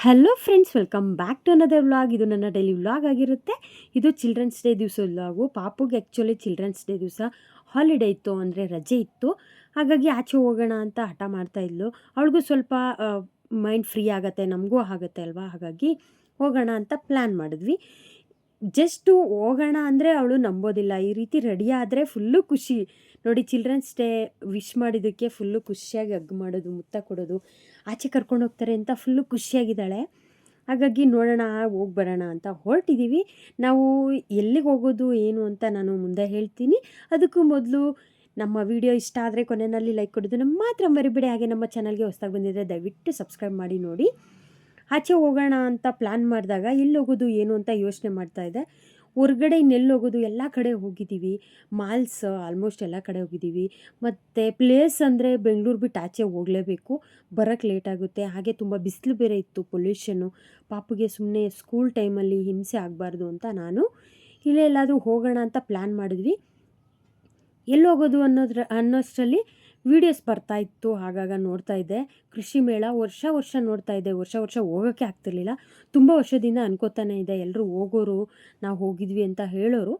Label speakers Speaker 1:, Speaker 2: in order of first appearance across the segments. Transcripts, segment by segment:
Speaker 1: Hello friends, welcome back to another vlog. ಇದು ನನ್ನ daily vlog ಆಗಿರುತ್ತೆ. ಇದು ಚಿಲ್ಡ್ರನ್ಸ್ ಡೇ ದಿವಸ ವ್ಲಾಗು. ಪಾಪುಗೆ ಆ್ಯಕ್ಚುಲಿ ಚಿಲ್ಡ್ರನ್ಸ್ ಡೇ ದಿವಸ ಹಾಲಿಡೇ ಇತ್ತು, ಅಂದರೆ ರಜೆ ಇತ್ತು. ಹಾಗಾಗಿ ಆಚೆ ಹೋಗೋಣ ಅಂತ ಹಠ ಮಾಡ್ತಾ ಇದ್ಲು. ಅವಳಿಗೂ ಸ್ವಲ್ಪ ಮೈಂಡ್ ಫ್ರೀ ಆಗುತ್ತೆ, ನಮಗೂ ಆಗುತ್ತೆ ಅಲ್ವಾ. ಹಾಗಾಗಿ ಹೋಗೋಣ ಅಂತ ಪ್ಲ್ಯಾನ್ ಮಾಡಿದ್ವಿ. ಜಸ್ಟು ಹೋಗೋಣ ಅಂದರೆ ಅವಳು ನಂಬೋದಿಲ್ಲ. ಈ ರೀತಿ ರೆಡಿ ಆದರೆ ಫುಲ್ಲು ಖುಷಿ ನೋಡಿ. ಚಿಲ್ಡ್ರನ್ಸ್ ಡೇ ವಿಶ್ ಮಾಡಿದ್ದಕ್ಕೆ ಫುಲ್ಲು ಖುಷಿಯಾಗಿ ಹಗ್ ಮಾಡೋದು, ಮುತ್ತ ಕೊಡೋದು, ಆಚೆ ಕರ್ಕೊಂಡು ಹೋಗ್ತಾರೆ ಅಂತ ಫುಲ್ಲು ಖುಷಿಯಾಗಿದ್ದಾಳೆ. ಹಾಗಾಗಿ ನೋಡೋಣ, ಹೋಗಿ ಬರೋಣ ಅಂತ ಹೊರಟಿದ್ದೀವಿ. ನಾವು ಎಲ್ಲಿಗೆ ಹೋಗೋದು ಏನು ಅಂತ ನಾನು ಮುಂದೆ ಹೇಳ್ತೀನಿ. ಅದಕ್ಕೂ ಮೊದಲು ನಮ್ಮ ವಿಡಿಯೋ ಇಷ್ಟ ಆದರೆ ಕೊನೆಯಲ್ಲಿ ಲೈಕ್ ಕೊಡೋದು ಮಾತ್ರ ಮರಿಬೇಡಿ. ಹಾಗೆ ನಮ್ಮ ಚಾನಲ್ಗೆ ಹೊಸದಾಗಿ ಬಂದಿದ್ದರೆ ದಯವಿಟ್ಟು ಸಬ್ಸ್ಕ್ರೈಬ್ ಮಾಡಿ ನೋಡಿ. ಆಚೆ ಹೋಗೋಣ ಅಂತ ಪ್ಲ್ಯಾನ್ ಮಾಡಿದಾಗ ಎಲ್ಲಿ ಹೋಗೋದು ಏನು ಅಂತ ಯೋಚನೆ ಮಾಡ್ತಾಯಿದ್ದೆ. ಹೊರ್ಗಡೆ ಇನ್ನೆಲ್ಲಿ ಹೋಗೋದು, ಎಲ್ಲ ಕಡೆ ಹೋಗಿದ್ದೀವಿ. ಮಾಲ್ಸ್ ಆಲ್ಮೋಸ್ಟ್ ಎಲ್ಲ ಕಡೆ ಹೋಗಿದ್ದೀವಿ. ಮತ್ತು ಪ್ಲೇಸ್ ಅಂದರೆ ಬೆಂಗಳೂರು ಬಿಟ್ಟು ಆಚೆ ಹೋಗಲೇಬೇಕು, ಬರೋಕ್ಕೆ ಲೇಟ್ ಆಗುತ್ತೆ. ಹಾಗೆ ತುಂಬ ಬಿಸಿಲು ಬೇರೆ ಇತ್ತು, ಪೊಲ್ಯೂಷನ್ನು. ಪಾಪುಗೆ ಸುಮ್ಮನೆ ಸ್ಕೂಲ್ ಟೈಮಲ್ಲಿ ಹಿಂಸೆ ಆಗಬಾರ್ದು ಅಂತ ನಾನು ಇಲ್ಲೇ ಎಲ್ಲಾದರೂ ಹೋಗೋಣ ಅಂತ ಪ್ಲ್ಯಾನ್ ಮಾಡಿದ್ವಿ. ಎಲ್ಲಿ ಹೋಗೋದು ಅನ್ನೋಷ್ಟರಲ್ಲಿ ವೀಡಿಯೋಸ್ ಬರ್ತಾಯಿತ್ತು. ಆಗಾಗ ನೋಡ್ತಾ ಇದ್ದೆ. ಕೃಷಿ ಮೇಳ ವರ್ಷ ನೋಡ್ತಾ ಇದ್ದೆ. ವರ್ಷ ಹೋಗೋಕ್ಕೆ ಆಗ್ತಿರ್ಲಿಲ್ಲ. ತುಂಬ ವರ್ಷದಿಂದ ಅನ್ಕೋತಾನೆ ಇದೆ, ಎಲ್ಲರೂ ಹೋಗೋರು, ನಾವು ಹೋಗಿದ್ವಿ ಅಂತ ಹೇಳೋರು.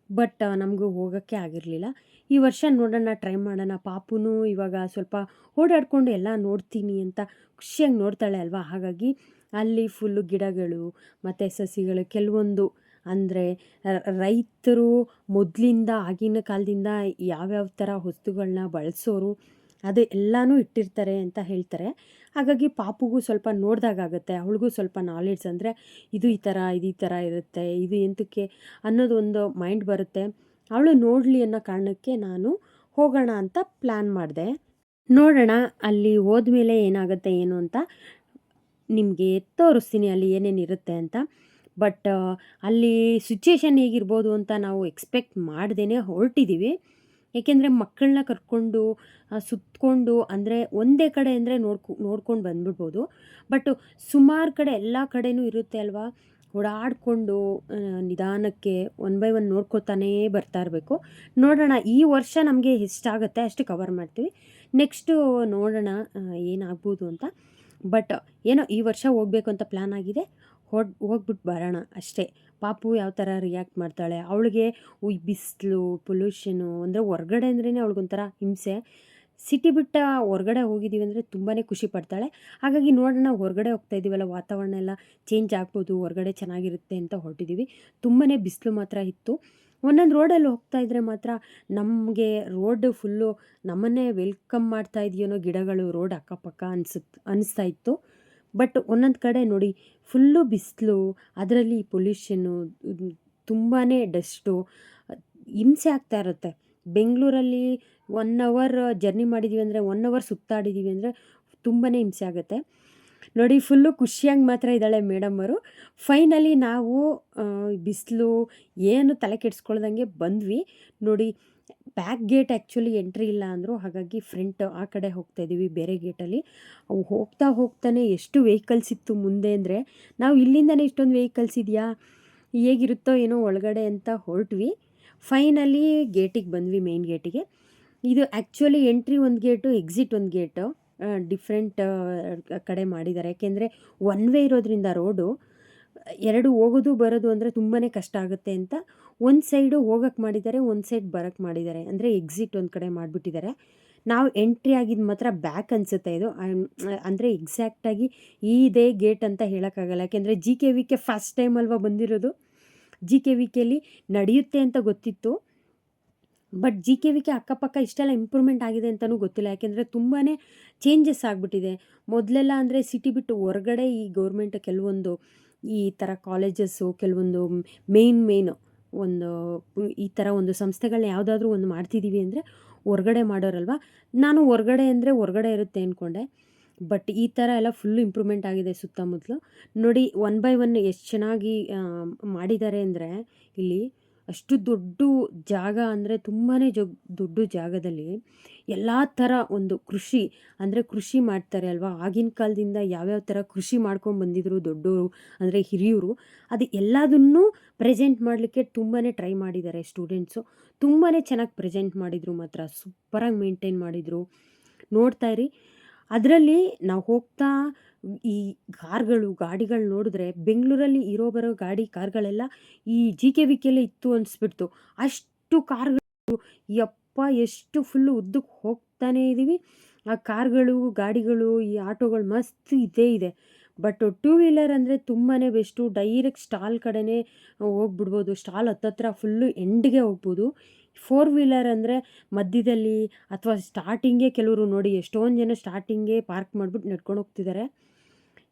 Speaker 1: ಬಟ್ ನಮಗೂ ಹೋಗೋಕ್ಕೆ ಆಗಿರಲಿಲ್ಲ. ಈ ವರ್ಷ ನೋಡೋಣ, ಟ್ರೈ ಮಾಡೋಣ. ಪಾಪುನೂ ಇವಾಗ ಸ್ವಲ್ಪ ಓಡಾಡಿಕೊಂಡು ಎಲ್ಲ ನೋಡ್ತೀನಿ ಅಂತ ಖುಷಿಯಾಗಿ ನೋಡ್ತಾಳೆ ಅಲ್ವಾ. ಹಾಗಾಗಿ ಅಲ್ಲಿ ಫುಲ್ಲು ಗಿಡಗಳು ಮತ್ತು ಸಸಿಗಳು, ಕೆಲವೊಂದು ಅಂದರೆ ರೈತರು ಮೊದಲಿಂದ ಆಗಿನ ಕಾಲದಿಂದ ಯಾವ್ಯಾವ ಥರ ವಸ್ತುಗಳನ್ನ ಬಳಸೋರು ಅದು ಎಲ್ಲನೂ ಇಟ್ಟಿರ್ತಾರೆ ಅಂತ ಹೇಳ್ತಾರೆ. ಹಾಗಾಗಿ ಪಾಪುಗೂ ಸ್ವಲ್ಪ ನೋಡಿದಾಗುತ್ತೆ, ಅವಳಿಗೂ ಸ್ವಲ್ಪ ನಾಲೆಡ್ಜ್, ಅಂದರೆ ಇದು ಈ ಥರ ಇರುತ್ತೆ, ಇದು ಎಂತಕ್ಕೆ ಅನ್ನೋದು ಒಂದು ಮೈಂಡ್ ಬರುತ್ತೆ. ಅವಳು ನೋಡಲಿ ಅನ್ನೋ ಕಾರಣಕ್ಕೆ ನಾನು ಹೋಗೋಣ ಅಂತ ಪ್ಲ್ಯಾನ್ ಮಾಡಿದೆ. ನೋಡೋಣ ಅಲ್ಲಿ ಹೋದ್ಮೇಲೆ ಏನಾಗುತ್ತೆ ಏನು ಅಂತ ನಿಮಗೆ ತೋರಿಸ್ತೀನಿ, ಅಲ್ಲಿ ಏನೇನಿರುತ್ತೆ ಅಂತ. ಬಟ್ ಅಲ್ಲಿ ಸಿಚುಯೇಷನ್ ಹೇಗಿರ್ಬೋದು ಅಂತ ನಾವು ಎಕ್ಸ್ಪೆಕ್ಟ್ ಮಾಡ್ದೇ ಹೊರಟಿದ್ದೀವಿ. ಏಕೆಂದರೆ ಮಕ್ಕಳನ್ನ ಕರ್ಕೊಂಡು ಸುತ್ತಕೊಂಡು, ಅಂದರೆ ಒಂದೇ ಕಡೆ ಅಂದರೆ ನೋಡ್ಕೊಂಡು ಬಂದ್ಬಿಡ್ಬೋದು. ಬಟ್ ಸುಮಾರು ಕಡೆ ಎಲ್ಲ ಕಡೆನೂ ಇರುತ್ತೆ ಅಲ್ವಾ. ಓಡಾಡಿಕೊಂಡು ನಿಧಾನಕ್ಕೆ ಒನ್ ಬೈ ಒನ್ ನೋಡ್ಕೊತಾನೇ ಬರ್ತಾ ಇರಬೇಕು. ನೋಡೋಣ, ಈ ವರ್ಷ ನಮಗೆ ಎಷ್ಟಾಗುತ್ತೆ ಅಷ್ಟು ಕವರ್ ಮಾಡ್ತೀವಿ. ನೆಕ್ಸ್ಟು ನೋಡೋಣ ಏನಾಗ್ಬೋದು ಅಂತ. ಬಟ್ ಏನೋ ಈ ವರ್ಷ ಹೋಗಬೇಕು ಅಂತ ಪ್ಲ್ಯಾನ್ ಆಗಿದೆ. ಹೋಗ್ಬಿಟ್ಟು ಬರೋಣ ಅಷ್ಟೇ. ಪಾಪು ಯಾವ ಥರ ರಿಯಾಕ್ಟ್ ಮಾಡ್ತಾಳೆ, ಅವಳಿಗೆ ಬಿಸಿಲು, ಪೊಲ್ಯೂಷನು, ಅಂದರೆ ಹೊರ್ಗಡೆ ಅಂದ್ರೇ ಅವಳಿಗೊಂಥರ ಹಿಂಸೆ. ಸಿಟಿ ಬಿಟ್ಟ ಹೊರ್ಗಡೆ ಹೋಗಿದ್ದೀವಿ ಅಂದರೆ ತುಂಬಾ ಖುಷಿ ಪಡ್ತಾಳೆ. ಹಾಗಾಗಿ ನೋಡೋಣ, ಹೊರಗಡೆ ಹೋಗ್ತಾ ಇದ್ದೀವಲ್ಲ, ವಾತಾವರಣ ಎಲ್ಲ ಚೇಂಜ್ ಆಗ್ಬೋದು, ಹೊರಗಡೆ ಚೆನ್ನಾಗಿರುತ್ತೆ ಅಂತ ಹೊರಟಿದ್ದೀವಿ. ತುಂಬಾ ಬಿಸಿಲು ಮಾತ್ರ ಇತ್ತು. ಒಂದೊಂದು ರೋಡಲ್ಲಿ ಹೋಗ್ತಾ ಇದ್ದರೆ ಮಾತ್ರ ನಮಗೆ ರೋಡ್ ಫುಲ್ಲು ನಮ್ಮನ್ನೇ ವೆಲ್ಕಮ್ ಮಾಡ್ತಾ ಇದೆಯೇನೋ, ಗಿಡಗಳು ರೋಡ್ ಅಕ್ಕಪಕ್ಕ ಅನಿಸ್ತಾ ಇತ್ತು. ಬಟ್ ಒಂದೊಂದು ಕಡೆ ನೋಡಿ ಫುಲ್ಲು ಬಿಸಿಲು, ಅದರಲ್ಲಿ ಪೊಲ್ಯೂಷನ್ನು, ತುಂಬಾ ಡಸ್ಟು, ಹಿಂಸೆ ಆಗ್ತಾ ಇರುತ್ತೆ. ಬೆಂಗಳೂರಲ್ಲಿ 1 ಅವರ್ ಜರ್ನಿ ಮಾಡಿದ್ದೀವಿ ಅಂದರೆ, 1 ಅವರ್ ಸುತ್ತಾಡಿದ್ದೀವಿ ಅಂದರೆ ತುಂಬಾ ಹಿಂಸೆ ಆಗುತ್ತೆ. ನೋಡಿ ಫುಲ್ಲು ಖುಷಿಯಾಗಿ ಮಾತ್ರ ಇದ್ದಾಳೆ ಮೇಡಮ್ಮರು. ಫೈನಲಿ ನಾವು ಬಿಸಿಲು ಏನು ತಲೆ ಕೆಡಿಸ್ಕೊಳ್ದಂಗೆ ಬಂದ್ವಿ. ನೋಡಿ ಬ್ಯಾಕ್ ಗೇಟ್ ಆ್ಯಕ್ಚುಲಿ ಎಂಟ್ರಿ ಇಲ್ಲ ಅಂದರು. ಹಾಗಾಗಿ ಫ್ರಂಟ್ ಆ ಕಡೆ ಹೋಗ್ತಾಯಿದ್ದೀವಿ, ಬೇರೆ ಗೇಟಲ್ಲಿ. ಹೋಗ್ತಾನೆ ಎಷ್ಟು ವೆಹಿಕಲ್ಸ್ ಇತ್ತು ಮುಂದೆ, ಅಂದರೆ ನಾವು ಇಲ್ಲಿಂದನೇ ಇಷ್ಟೊಂದು ವೆಹಿಕಲ್ಸ್ ಇದೆಯಾ, ಹೇಗಿರುತ್ತೋ ಏನೋ ಒಳಗಡೆ ಅಂತ ಹೊರಟ್ವಿ. ಫೈನಲಿ ಗೇಟಿಗೆ ಬಂದ್ವಿ, ಮೇನ್ ಗೇಟಿಗೆ. ಇದು ಆ್ಯಕ್ಚುಲಿ ಎಂಟ್ರಿ ಒಂದು ಗೇಟು, ಎಕ್ಸಿಟ್ ಒಂದು ಗೇಟು, ಡಿಫ್ರೆಂಟ್ ಕಡೆ ಮಾಡಿದ್ದಾರೆ. ಯಾಕೆಂದರೆ ಒನ್ ವೇ ಇರೋದ್ರಿಂದ ರೋಡು ಎರಡು ಹೋಗೋದು ಬರೋದು ಅಂದರೆ ತುಂಬಾ ಕಷ್ಟ ಆಗುತ್ತೆ ಅಂತ ಒಂದು ಸೈಡು ಹೋಗೋಕ್ಕೆ ಮಾಡಿದ್ದಾರೆ, ಒಂದು ಸೈಡ್ ಬರೋಕ್ಕೆ ಮಾಡಿದ್ದಾರೆ. ಅಂದರೆ ಎಕ್ಸಿಟ್ ಒಂದು ಕಡೆ ಮಾಡಿಬಿಟ್ಟಿದ್ದಾರೆ. ನಾವು ಎಂಟ್ರಿ ಆಗಿದ್ದು ಮಾತ್ರ ಬ್ಯಾಕ್ ಅನಿಸುತ್ತೆ ಇದು. ಅಂದರೆ ಎಕ್ಸಾಕ್ಟಾಗಿ ಇದೇ ಗೇಟ್ ಅಂತ ಹೇಳೋಕ್ಕಾಗಲ್ಲ. ಯಾಕೆಂದರೆ GKVK ಫಸ್ಟ್ ಟೈಮ್ ಅಲ್ವಾ ಬಂದಿರೋದು. GKVKಲಿ ನಡೆಯುತ್ತೆ ಅಂತ ಗೊತ್ತಿತ್ತು, ಬಟ್ GKVK ಅಕ್ಕಪಕ್ಕ ಇಷ್ಟೆಲ್ಲ ಇಂಪ್ರೂವ್ಮೆಂಟ್ ಆಗಿದೆ ಅಂತಲೂ ಗೊತ್ತಿಲ್ಲ. ಯಾಕೆಂದರೆ ತುಂಬಾ ಚೇಂಜಸ್ ಆಗಿಬಿಟ್ಟಿದೆ. ಮೊದಲೆಲ್ಲ ಅಂದರೆ ಸಿಟಿ ಬಿಟ್ಟು ಹೊರಗಡೆ ಈ ಗೌರ್ಮೆಂಟ್ ಕೆಲವೊಂದು ಈ ಥರ ಕಾಲೇಜಸ್ಸು, ಕೆಲವೊಂದು ಮೇಯ್ನು ಒಂದು ಈ ಥರ ಒಂದು ಸಂಸ್ಥೆಗಳನ್ನ ಯಾವುದಾದ್ರೂ ಒಂದು ಮಾಡ್ತಿದ್ದೀವಿ ಅಂದರೆ ಹೊರಗಡೆ ಮಾಡೋರಲ್ವ. ನಾನು ಹೊರಗಡೆ ಅಂದರೆ ಹೊರಗಡೆ ಇರುತ್ತೆ ಅಂದ್ಕೊಂಡೆ. ಬಟ್ ಈ ಥರ ಎಲ್ಲ ಫುಲ್ಲು ಇಂಪ್ರೂವ್ಮೆಂಟ್ ಆಗಿದೆ ಸುತ್ತಮುತ್ತಲು. ನೋಡಿ 1 ಬೈ 1 ಎಷ್ಟು ಚೆನ್ನಾಗಿ ಮಾಡಿದ್ದಾರೆ ಅಂದರೆ, ಇಲ್ಲಿ ಅಷ್ಟು ದೊಡ್ಡ ಜಾಗ, ಅಂದರೆ ತುಂಬಾ ದೊಡ್ಡ ಜಾಗದಲ್ಲಿ ಎಲ್ಲ ಥರ ಒಂದು ಕೃಷಿ, ಅಂದರೆ ಕೃಷಿ ಮಾಡ್ತಾರೆ ಅಲ್ವಾ. ಆಗಿನ ಕಾಲದಿಂದ ಯಾವ್ಯಾವ ಥರ ಕೃಷಿ ಮಾಡ್ಕೊಂಡು ಬಂದಿದ್ರು ದೊಡ್ಡವರು, ಅಂದರೆ ಹಿರಿಯರು, ಅದು ಎಲ್ಲದನ್ನೂ ಪ್ರೆಸೆಂಟ್ ಮಾಡಲಿಕ್ಕೆ ತುಂಬಾ ಟ್ರೈ ಮಾಡಿದ್ದಾರೆ ಸ್ಟೂಡೆಂಟ್ಸು. ತುಂಬಾ ಚೆನ್ನಾಗಿ ಪ್ರೆಸೆಂಟ್ ಮಾಡಿದರು ಮಾತ್ರ, ಸೂಪರಾಗಿ ಮೇಂಟೈನ್ ಮಾಡಿದರು. ನೋಡ್ತಾ ಇರಿ. ಅದರಲ್ಲಿ ನಾವು ಹೋಗ್ತಾ ಈ ಗಾಡಿಗಳು ನೋಡಿದ್ರೆ ಬೆಂಗಳೂರಲ್ಲಿ ಇರೋ ಬರೋ ಕಾರ್ಗಳೆಲ್ಲ ಈ GKVKಲೇ ಇತ್ತು ಅನಿಸ್ಬಿಡ್ತು. ಅಷ್ಟು ಕಾರ್ಗಳು ಯಪ್ಪಾ! ಎಷ್ಟು ಫುಲ್ಲು ಉದ್ದಕ್ಕೆ ಹೋಗ್ತಾನೇ ಇದೀವಿ. ಆ ಕಾರ್ಗಳು, ಗಾಡಿಗಳು, ಈ ಆಟೋಗಳು ಮಸ್ತ್ ಇದ್ದೇ ಇದೆ. ಬಟ್ ಟೂ ವೀಲರ್ ಅಂದರೆ ತುಂಬಾ ಬೆಸ್ಟು. ಡೈರೆಕ್ಟ್ ಸ್ಟಾಲ್ ಕಡೆನೇ ಹೋಗ್ಬಿಡ್ಬೋದು. ಸ್ಟಾಲ್ ಹತ್ತತ್ರ ಫುಲ್ಲು ಎಂಡ್‌ಗೆ ಹೋಗ್ಬೋದು. ಫೋರ್ ವೀಲರ್ ಅಂದರೆ ಮಧ್ಯದಲ್ಲಿ ಅಥವಾ ಸ್ಟಾರ್ಟಿಂಗೇ ಕೆಲವರು ನೋಡಿ ಎಷ್ಟೊಂದು ಜನ ಸ್ಟಾರ್ಟಿಂಗೇ ಪಾರ್ಕ್ ಮಾಡ್ಬಿಟ್ಟು ನಡ್ಕೊಂಡು ಹೋಗ್ತಿದ್ದಾರೆ.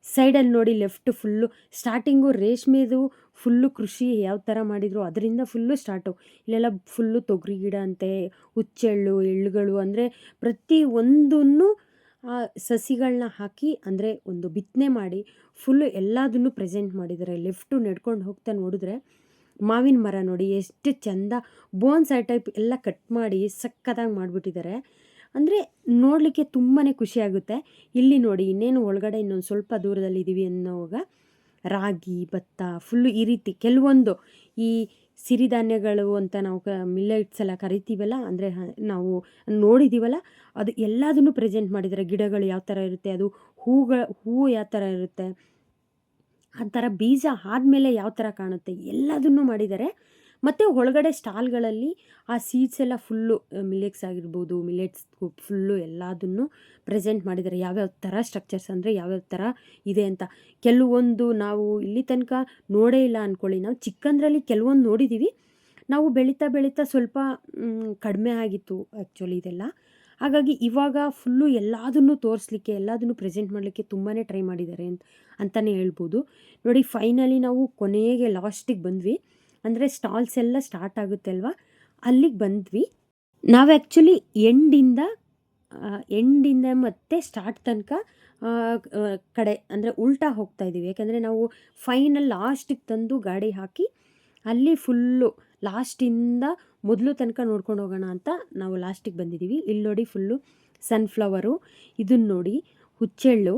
Speaker 1: ಸೈಡಲ್ಲಿ ನೋಡಿ ಲೆಫ್ಟ್ ಫುಲ್ಲು ಸ್ಟಾರ್ಟಿಂಗು ರೇಷ್ಮೆದು ಫುಲ್ಲು ಕೃಷಿ ಯಾವ ಥರ ಮಾಡಿದ್ರು ಅದರಿಂದ ಫುಲ್ಲು ಸ್ಟಾರ್ಟು. ಇಲ್ಲೆಲ್ಲ ಫುಲ್ಲು ತೊಗರಿ ಗಿಡ ಅಂತೆ, ಹುಚ್ಚೆಳ್ಳು, ಎಳ್ಳುಗಳು ಅಂದರೆ ಪ್ರತಿ ಒಂದನ್ನು ಸಸಿಗಳನ್ನ ಹಾಕಿ ಅಂದರೆ ಒಂದು ಬಿತ್ತನೆ ಮಾಡಿ ಫುಲ್ಲು ಎಲ್ಲದನ್ನು ಪ್ರೆಸೆಂಟ್ ಮಾಡಿದ್ದಾರೆ. ಲೆಫ್ಟು ನಡ್ಕೊಂಡು ಹೋಗ್ತಾ ನೋಡಿದ್ರೆ ಮಾವಿನ ಮರ ನೋಡಿ ಎಷ್ಟು ಚೆಂದ ಬೋನ್ಸಾಯ್ ಟೈಪ್ ಎಲ್ಲ ಕಟ್ ಮಾಡಿ ಸಕ್ಕತ್ತಾಗಿ ಮಾಡಿಬಿಟ್ಟಿದ್ದಾರೆ. ಅಂದರೆ ನೋಡಲಿಕ್ಕೆ ತುಂಬಾ ಖುಷಿಯಾಗುತ್ತೆ. ಇಲ್ಲಿ ನೋಡಿ ಇನ್ನೇನು ಒಳಗಡೆ ಇನ್ನೊಂದು ಸ್ವಲ್ಪ ದೂರದಲ್ಲಿದ್ದೀವಿ ಅನ್ನೋವಾಗ ರಾಗಿ, ಭತ್ತ ಫುಲ್ಲು ಈ ರೀತಿ ಕೆಲವೊಂದು ಈ ಸಿರಿಧಾನ್ಯಗಳು ಅಂತ ನಾವು ಮಿಲ್ಲೆಟ್ಸ್ ಎಲ್ಲ ಕರಿತೀವಲ್ಲ, ಅಂದರೆ ನಾವು ನೋಡಿದ್ದೀವಲ್ಲ, ಅದು ಎಲ್ಲದನ್ನು ಪ್ರೆಸೆಂಟ್ ಮಾಡಿದ್ದಾರೆ. ಗಿಡಗಳು ಯಾವ ಥರ ಇರುತ್ತೆ, ಅದು ಹೂವು ಯಾವ ಥರ ಇರುತ್ತೆ, ಆ ಥರ ಬೀಜ ಆದಮೇಲೆ ಯಾವ ಥರ ಕಾಣುತ್ತೆ ಎಲ್ಲದನ್ನು ಮಾಡಿದ್ದಾರೆ. ಮತ್ತು ಒಳಗಡೆ ಸ್ಟಾಲ್ಗಳಲ್ಲಿ ಆ ಸೀಡ್ಸ್ ಎಲ್ಲ ಫುಲ್ಲು ಮಿಲೆಟ್ಸ್ ಆಗಿರ್ಬೋದು, ಮಿಲೆಟ್ಸ್ ಫುಲ್ಲು ಎಲ್ಲದನ್ನು ಪ್ರೆಸೆಂಟ್ ಮಾಡಿದ್ದಾರೆ. ಯಾವ್ಯಾವ ಥರ ಸ್ಟ್ರಕ್ಚರ್ಸ್ ಅಂದರೆ ಯಾವ್ಯಾವ ಥರ ಇದೆ ಅಂತ. ಕೆಲವೊಂದು ನಾವು ಇಲ್ಲಿ ತನಕ ನೋಡೇ ಇಲ್ಲ ಅಂದ್ಕೊಳ್ಳಿ. ನಾವು ಚಿಕ್ಕಂದ್ರಲ್ಲಿ ಕೆಲವೊಂದು ನೋಡಿದ್ದೀವಿ. ನಾವು ಬೆಳೀತಾ ಸ್ವಲ್ಪ ಕಡಿಮೆ ಆಗಿತ್ತು ಆ್ಯಕ್ಚುಲಿ ಇದೆಲ್ಲ. ಹಾಗಾಗಿ ಇವಾಗ ಫುಲ್ಲು ಎಲ್ಲದನ್ನು ತೋರಿಸ್ಲಿಕ್ಕೆ, ಎಲ್ಲದನ್ನು ಪ್ರೆಸೆಂಟ್ ಮಾಡಲಿಕ್ಕೆ ತುಂಬಾ ಟ್ರೈ ಮಾಡಿದ್ದಾರೆ ಅಂತಲೇ ಹೇಳ್ಬೋದು. ನೋಡಿ ಫೈನಲಿ ನಾವು ಕೊನೆಗೆ ಲಾಸ್ಟಿಗೆ ಬಂದ್ವಿ. ಅಂದರೆ ಸ್ಟಾಲ್ಸ್ ಎಲ್ಲ ಸ್ಟಾರ್ಟ್ ಆಗುತ್ತೆ ಅಲ್ವಾ, ಅಲ್ಲಿಗೆ ಬಂದ್ವಿ. ನಾವು ಆ್ಯಕ್ಚುಲಿ ಎಂಡಿಂದ ಮತ್ತು ಸ್ಟಾರ್ಟ್ ತನಕ ಕಡೆ ಅಂದರೆ ಉಲ್ಟಾ ಹೋಗ್ತಾ ಇದ್ದೀವಿ. ಯಾಕೆಂದರೆ ನಾವು ಫೈನಲ್ ಲಾಸ್ಟಿಗೆ ತಂದು ಗಾಡಿ ಹಾಕಿ ಅಲ್ಲಿ ಫುಲ್ಲು ಲಾಸ್ಟಿಂದ ಮೊದಲು ತನಕ ನೋಡ್ಕೊಂಡು ಹೋಗೋಣ ಅಂತ ನಾವು ಲಾಸ್ಟಿಗೆ ಬಂದಿದ್ದೀವಿ. ಇಲ್ಲಿ ನೋಡಿ ಫುಲ್ಲು ಸನ್ಫ್ಲವರು, ಇದನ್ನು ನೋಡಿ ಹುಚ್ಚೆಳ್ಳು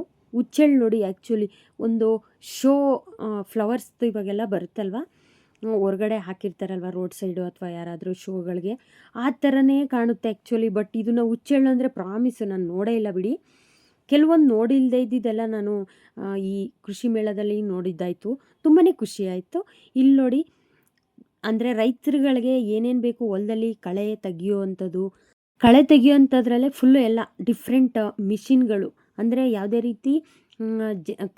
Speaker 1: ನೋಡಿ ಆ್ಯಕ್ಚುಲಿ ಒಂದು ಶೋ ಫ್ಲವರ್ಸ್ದು ಇವಾಗೆಲ್ಲ ಬರುತ್ತಲ್ವ, ಹೊರಗಡೆ ಹಾಕಿರ್ತಾರಲ್ವ ರೋಡ್ ಸೈಡು ಅಥವಾ ಯಾರಾದರೂ ಶೋಗಳಿಗೆ, ಆ ಥರನೇ ಕಾಣುತ್ತೆ ಆ್ಯಕ್ಚುಲಿ. ಬಟ್ ಇದನ್ನು ಹುಚ್ಚೆಳ್ಳು ಅಂದರೆ ಪ್ರಾಮಿಸು ನಾನು ನೋಡೇ ಇಲ್ಲ ಬಿಡಿ. ಕೆಲವೊಂದು ನೋಡಿಲ್ಲದೆ ಇದ್ದಿದ್ದೆಲ್ಲ ನಾನು ಈ ಕೃಷಿ ಮೇಳದಲ್ಲಿ ನೋಡಿದ್ದಾಯಿತು. ತುಂಬಾ ಖುಷಿ ಆಯಿತು. ಇಲ್ಲಿ ನೋಡಿ ಅಂದರೆ ರೈತರುಗಳಿಗೆ ಏನೇನು ಬೇಕು ಹೊಲದಲ್ಲಿ ಕಳೆ ತೆಗಿಯೋವಂಥದ್ರಲ್ಲೇ ಫುಲ್ಲು ಎಲ್ಲ ಡಿಫ್ರೆಂಟ್ ಮಿಷಿನ್ಗಳು, ಅಂದರೆ ಯಾವುದೇ ರೀತಿ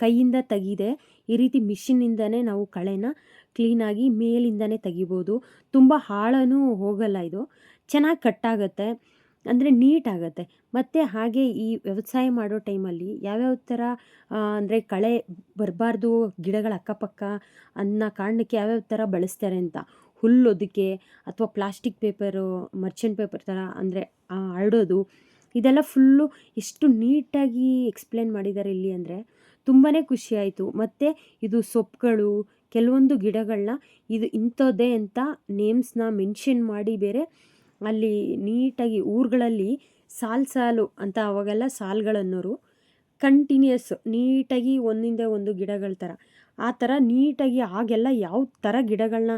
Speaker 1: ಕೈಯಿಂದ ತೆಗಿದೆ ಈ ರೀತಿ ಮಿಷಿನಿಂದನೇ ನಾವು ಕಳೆನ ಕ್ಲೀನಾಗಿ ಮೇಲಿಂದನೇ ತೆಗಿಬೋದು. ತುಂಬ ಆಳನೂ ಹೋಗಲ್ಲ, ಇದು ಚೆನ್ನಾಗಿ ಕಟ್ಟಾಗುತ್ತೆ, ಅಂದರೆ ನೀಟಾಗುತ್ತೆ. ಮತ್ತು ಹಾಗೆ ಈ ವ್ಯವಸಾಯ ಮಾಡೋ ಟೈಮಲ್ಲಿ ಯಾವ್ಯಾವ ಥರ ಅಂದರೆ ಕಳೆ ಬರಬಾರ್ದು ಗಿಡಗಳ ಅಕ್ಕಪಕ್ಕ ಅನ್ನೋ ಕಾರಣಕ್ಕೆ ಯಾವ್ಯಾವ ಥರ ಬಳಸ್ತಾರೆ ಅಂತ, ಹುಲ್ಲೊದಕ್ಕೆ ಅಥವಾ ಪ್ಲಾಸ್ಟಿಕ್ ಪೇಪರು, ಮರ್ಚೆಂಟ್ ಪೇಪರ್ ಥರ ಅಂದರೆ ಹರಡೋದು, ಇದೆಲ್ಲ ಫುಲ್ಲು ಎಷ್ಟು ನೀಟಾಗಿ ಎಕ್ಸ್ಪ್ಲೇನ್ ಮಾಡಿದ್ದಾರೆ ಇಲ್ಲಿ ಅಂದರೆ ತುಂಬಾ ಖುಷಿಯಾಯಿತು. ಮತ್ತು ಇದು ಸೊಪ್ಪುಗಳು, ಕೆಲವೊಂದು ಗಿಡಗಳನ್ನ ಇದು ಇಂಥದ್ದೇ ಅಂತ ನೇಮ್ಸ್ನ ಮೆನ್ಷನ್ ಮಾಡಿ ಬೇರೆ ಅಲ್ಲಿ ನೀಟಾಗಿ ಊರುಗಳಲ್ಲಿ ಸಾಲು ಅಂತ ಅವಾಗೆಲ್ಲ ಸಾಲುಗಳನ್ನೋರು ಕಂಟಿನ್ಯೂಸ್ ನೀಟಾಗಿ ಒಂದಿಂದ ಒಂದು ಗಿಡಗಳ ಥರ ಆ ಥರ ನೀಟಾಗಿ ಆಗೆಲ್ಲ ಯಾವ ಥರ ಗಿಡಗಳನ್ನ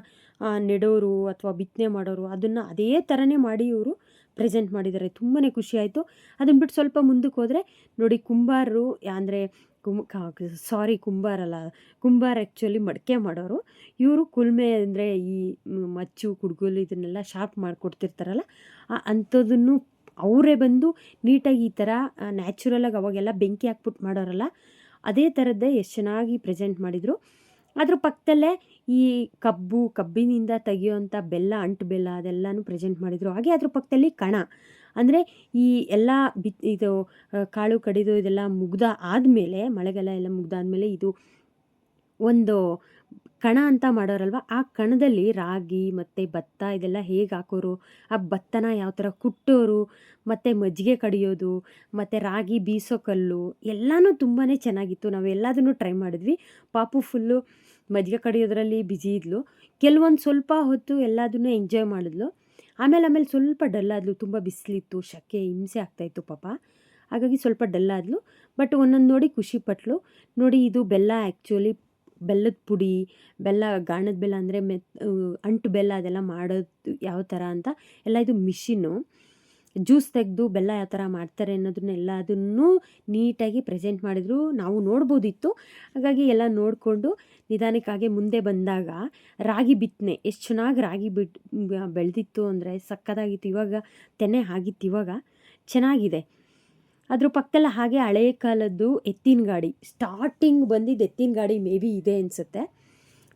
Speaker 1: ನೆಡೋರು ಅಥವಾ ಬಿತ್ತನೆ ಮಾಡೋರು ಅದನ್ನು ಅದೇ ಥರನೇ ಮಾಡಿ ಇವರು ಪ್ರೆಸೆಂಟ್ ಮಾಡಿದ್ದಾರೆ. ತುಂಬಾ ಖುಷಿಯಾಯಿತು. ಅದನ್ನು ಬಿಟ್ಟು ಸ್ವಲ್ಪ ಮುಂದಕ್ಕೆ ಹೋದರೆ ನೋಡಿ ಕುಂಬಾರರು ಅಂದರೆ ಕುಂಬಾರ ಆ್ಯಕ್ಚುಲಿ ಮಡಿಕೆ ಮಾಡೋರು. ಇವರು ಕುಲ್ಮೆ ಅಂದರೆ ಈ ಮಚ್ಚು ಕುಡ್ಗೋಲು ಇದನ್ನೆಲ್ಲ ಶಾರ್ಪ್ ಮಾಡಿಕೊಡ್ತಿರ್ತಾರಲ್ಲ, ಅಂಥದ್ದನ್ನು ಅವರೇ ಬಂದು ನೀಟಾಗಿ ಈ ಥರ ನ್ಯಾಚುರಲಾಗಿ ಅವಾಗೆಲ್ಲ ಬೆಂಕಿ ಹಾಕ್ಬಿಟ್ಟು ಮಾಡೋರಲ್ಲ, ಅದೇ ಥರದ್ದೇ ಎಷ್ಟು ಚೆನ್ನಾಗಿ ಪ್ರೆಸೆಂಟ್ ಮಾಡಿದರು. ಅದ್ರ ಪಕ್ಕದಲ್ಲೇ ಈ ಕಬ್ಬಿನಿಂದ ತೆಗಿಯೋವಂಥ ಅಂಟು ಬೆಲ್ಲ ಅದೆಲ್ಲನೂ ಪ್ರೆಸೆಂಟ್ ಮಾಡಿದರು. ಹಾಗೆ ಅದ್ರ ಪಕ್ಕದಲ್ಲಿ ಕಣ, ಅಂದರೆ ಈ ಎಲ್ಲ ಇದು ಕಾಳು ಕಡಿದು ಇದೆಲ್ಲ ಆದಮೇಲೆ ಮಳೆಗಾಲ ಎಲ್ಲ ಮುಗ್ದಾದಮೇಲೆ ಇದು ಒಂದು ಕಣ ಅಂತ ಮಾಡೋರಲ್ವ, ಆ ಕಣದಲ್ಲಿ ರಾಗಿ ಮತ್ತು ಭತ್ತ ಇದೆಲ್ಲ ಹೇಗೆ ಹಾಕೋರು, ಆ ಭತ್ತನ ಯಾವ ಥರ ಕುಟ್ಟೋರು, ಮತ್ತು ಮಜ್ಜಿಗೆ ಕಡಿಯೋದು, ಮತ್ತು ರಾಗಿ ಬೀಸೋ ಕಲ್ಲು ಎಲ್ಲನೂ ತುಂಬಾ ಚೆನ್ನಾಗಿತ್ತು. ನಾವು ಎಲ್ಲದನ್ನು ಟ್ರೈ ಮಾಡಿದ್ವಿ. ಪಾಪು ಫುಲ್ಲು ಮಜ್ಜಿಗೆ ಕಡಿಯೋದ್ರಲ್ಲಿ ಬ್ಯುಸಿ ಇದ್ಲು. ಕೆಲವೊಂದು ಸ್ವಲ್ಪ ಹೊತ್ತು ಎಲ್ಲದನ್ನು ಎಂಜಾಯ್ ಮಾಡಿದ್ಲು. ಆಮೇಲೆ ಸ್ವಲ್ಪ ಡಲ್ಲಾದ್ಲು. ತುಂಬ ಬಿಸಿಲಿತ್ತು, ಶೆಕೆ ಹಿಂಸೆ ಆಗ್ತಾಯಿತ್ತು ಪಾಪ, ಹಾಗಾಗಿ ಸ್ವಲ್ಪ ಡಲ್ಲಾದ್ಲು. ಬಟ್ ಒಂದೊಂದು ನೋಡಿ ಖುಷಿಪಟ್ಲು. ನೋಡಿ ಇದು ಬೆಲ್ಲ, ಆ್ಯಕ್ಚುಲಿ ಬೆಲ್ಲದ ಪುಡಿ, ಗಾಣದ ಬೆಲ್ಲ ಅಂದರೆ ಅಂಟು ಬೆಲ್ಲ ಅದೆಲ್ಲ ಮಾಡೋದು ಯಾವ ಥರ ಅಂತ ಎಲ್ಲ ಇದು ಮಿಷಿನ್ನು. ಜ್ಯೂಸ್ ತೆಗೆದು ಬೆಲ್ಲ ಯಾವ ಥರ ಮಾಡ್ತಾರೆ ಅನ್ನೋದನ್ನೆಲ್ಲದನ್ನೂ ನೀಟಾಗಿ ಪ್ರೆಸೆಂಟ್ ಮಾಡಿದರು. ನಾವು ನೋಡ್ಬೋದಿತ್ತು. ಹಾಗಾಗಿ ಎಲ್ಲ ನೋಡಿಕೊಂಡು ನಿಧಾನಕ್ಕಾಗಿ ಮುಂದೆ ಬಂದಾಗ ರಾಗಿ ಬಿತ್ತನೆ ಎಷ್ಟು ಚೆನ್ನಾಗಿ ರಾಗಿ ಬೆಳೆದಿತ್ತು ಅಂದರೆ ಸಕ್ಕತ್ತಾಗಿತ್ತು. ಇವಾಗ ತೆನೆ ಆಗಿತ್ತು, ಇವಾಗ ಚೆನ್ನಾಗಿದೆ. ಅದ್ರ ಪಕ್ಕದಲ್ಲಿ ಹಾಗೆ ಹಳೆಯ ಕಾಲದ್ದು ಎತ್ತಿನ ಗಾಡಿ, ಸ್ಟಾರ್ಟಿಂಗ್ ಬಂದಿದ್ದು ಎತ್ತಿನ ಗಾಡಿ ಮೇ ಬಿ ಇದೆ ಅನಿಸುತ್ತೆ.